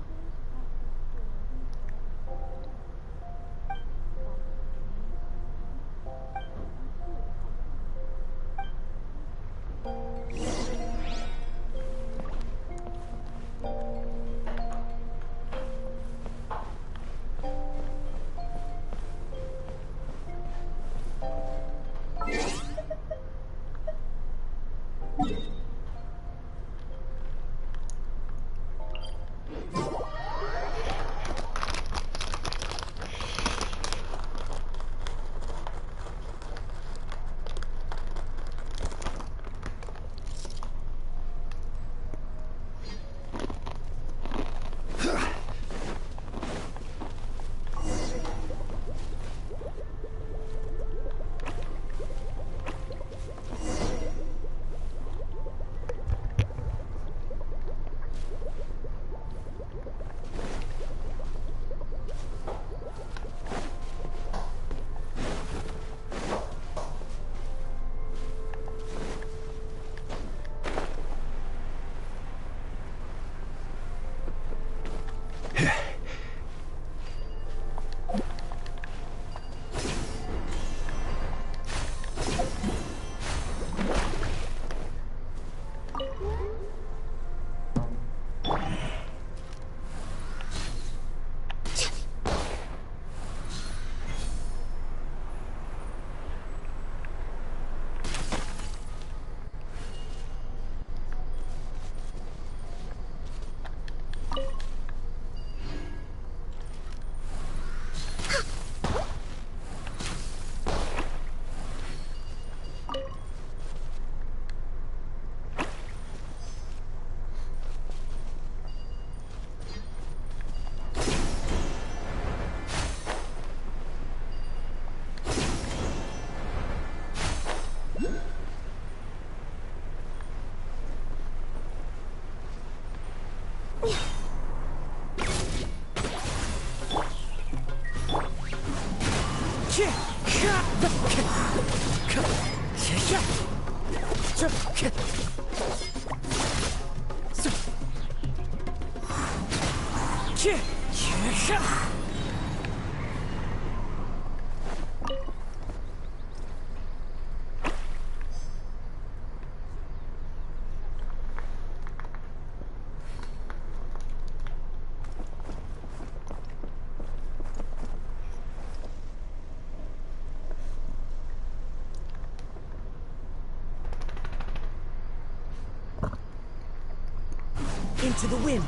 Into the wind.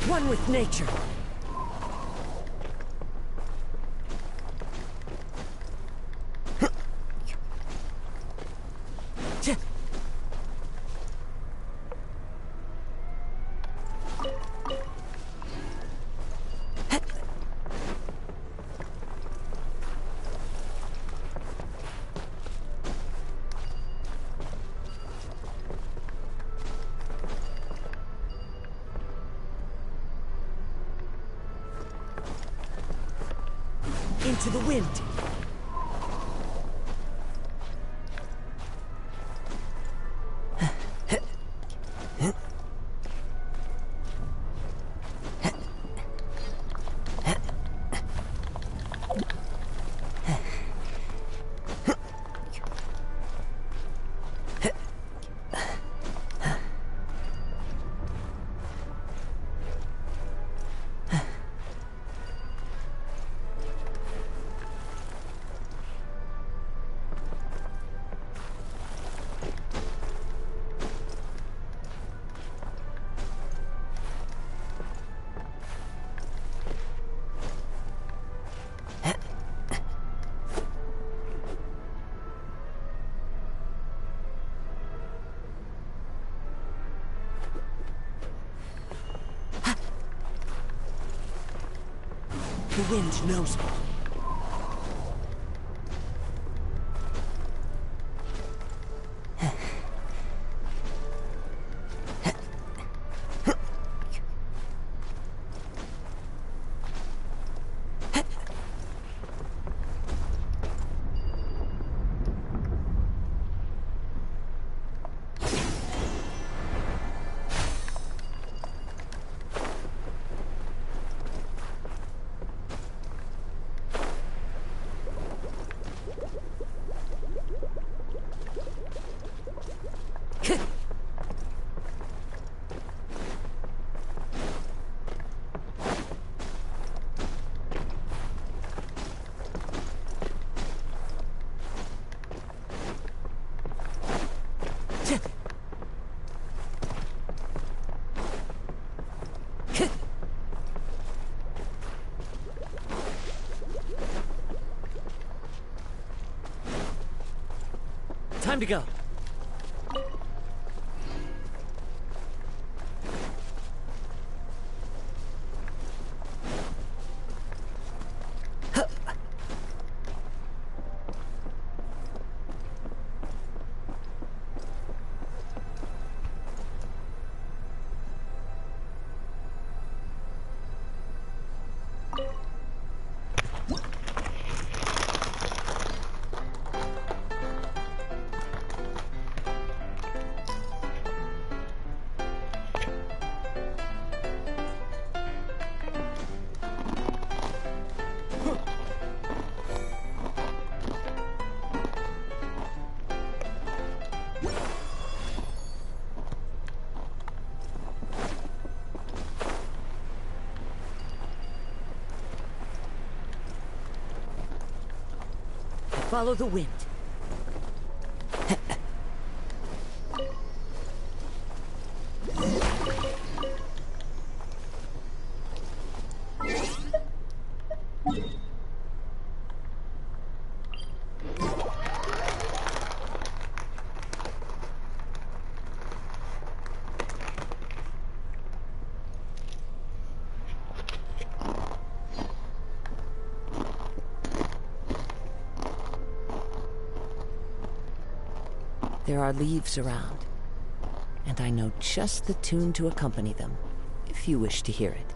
One with nature. Into the wind. The wind knows me. Time to go. Follow the wind. There are leaves around, and I know just the tune to accompany them, if you wish to hear it.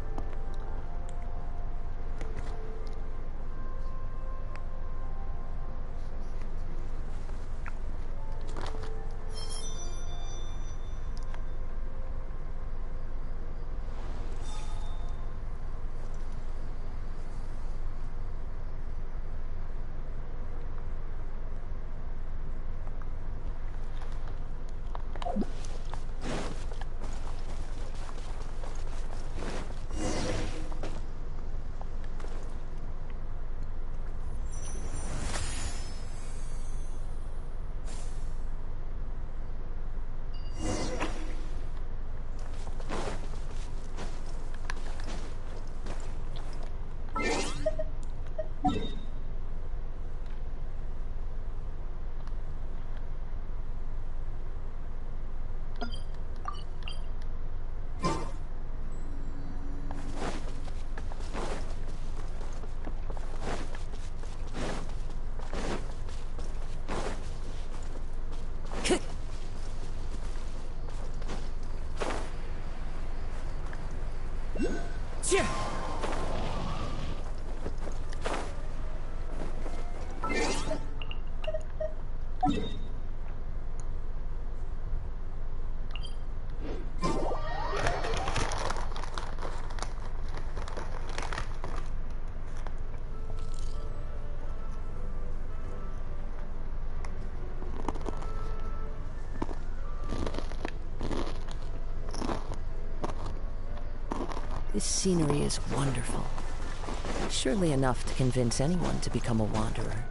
This scenery is wonderful. Surely enough to convince anyone to become a wanderer.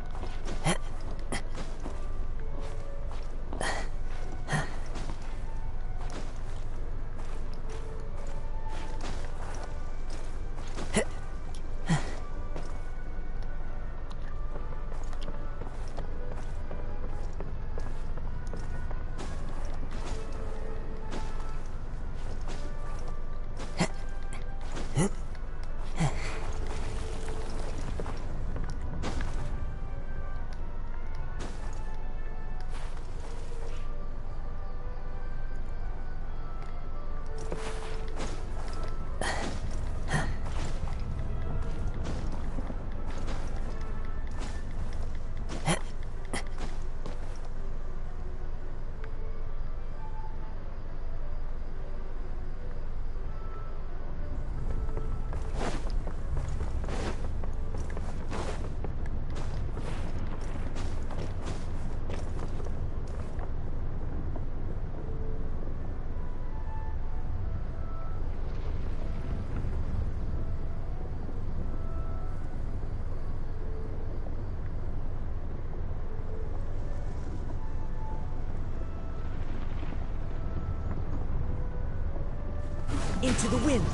Into the wind!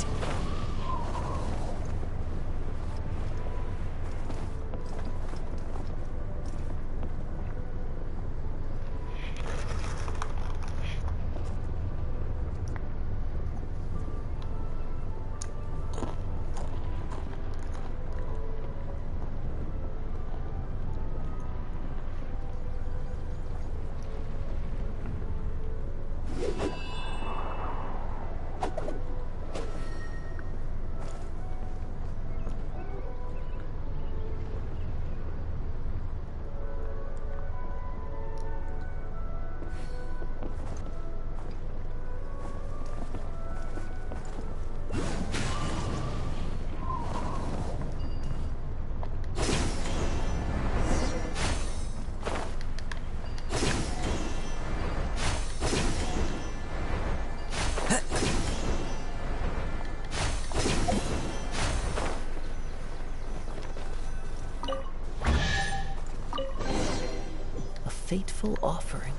A fateful offering.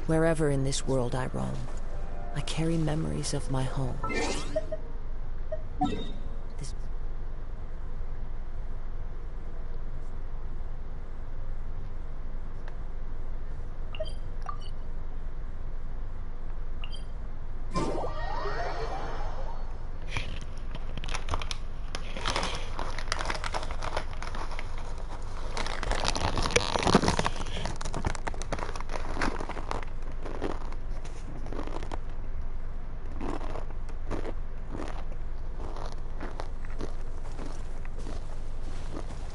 Wherever in this world I roam, I carry memories of my home. This...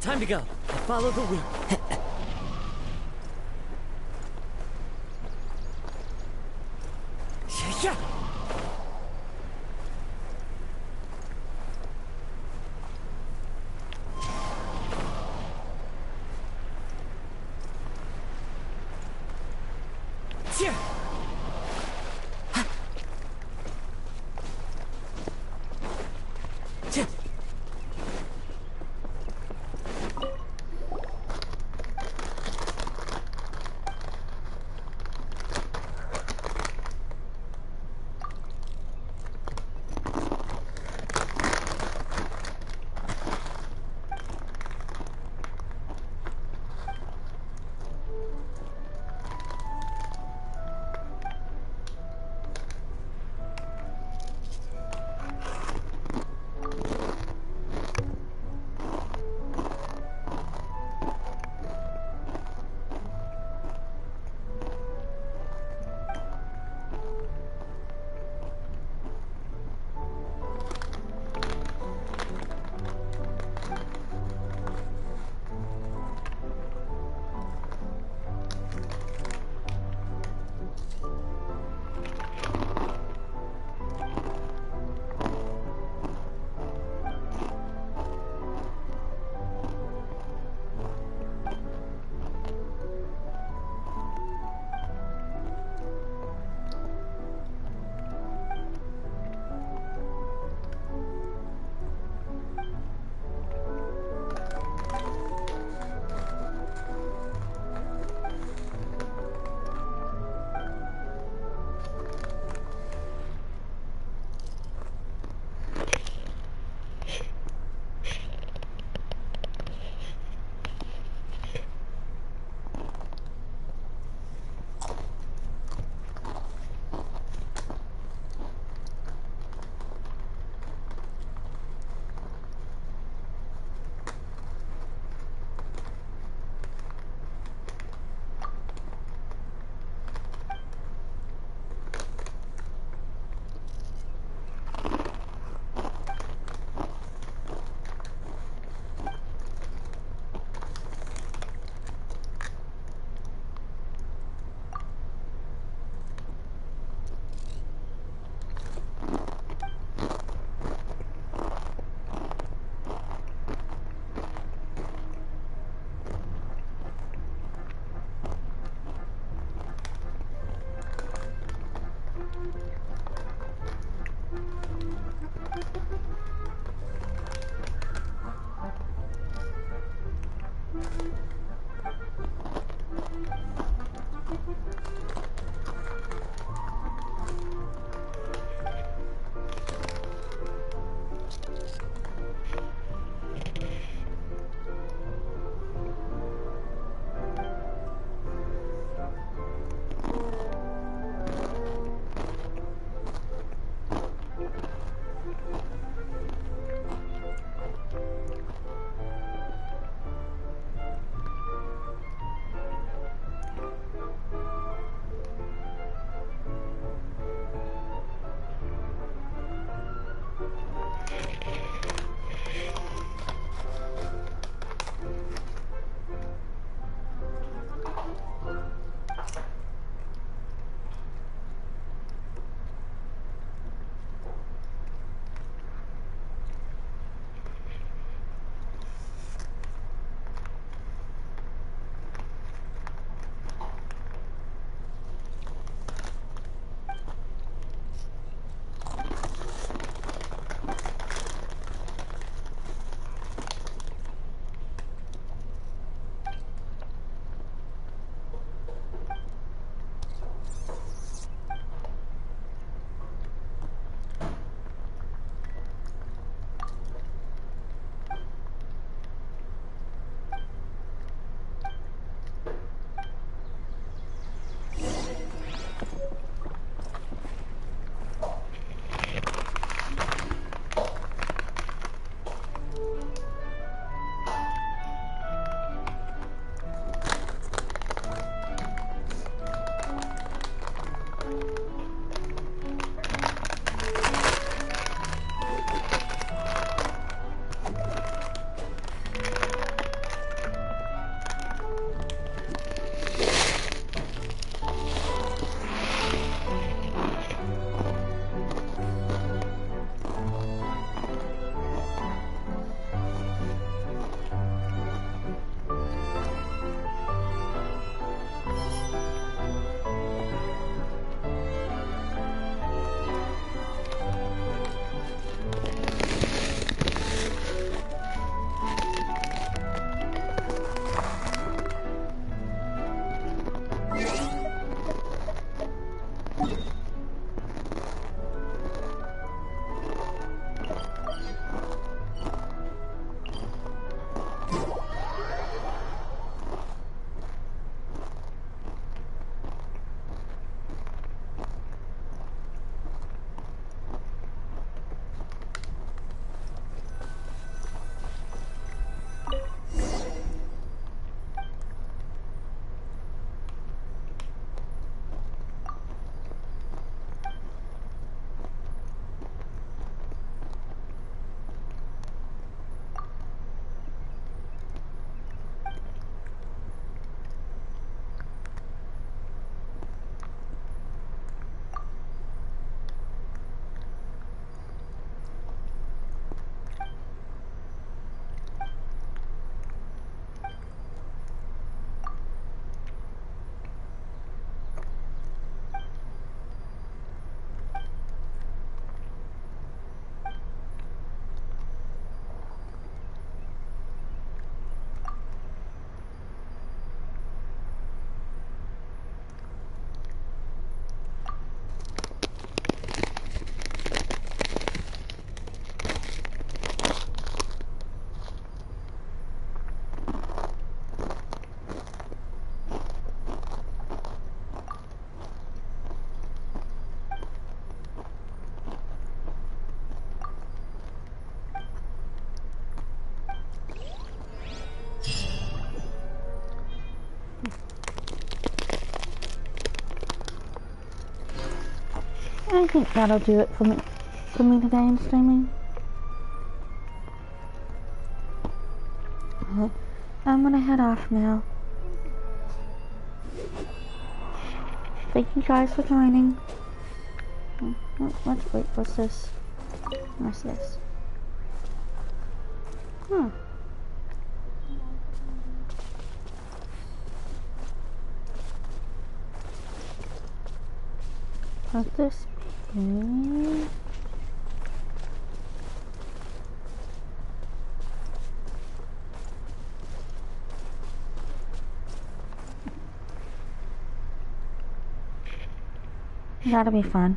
Time to go. I follow the wind. Yeah. Yeah. I think that'll do it for me today in streaming. I'm gonna head off now. Thank you guys for joining. Wait, what's this? What's this? Huh. What's this be? That'll be fun.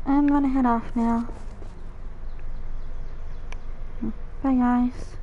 I'm gonna head off now. Bye guys.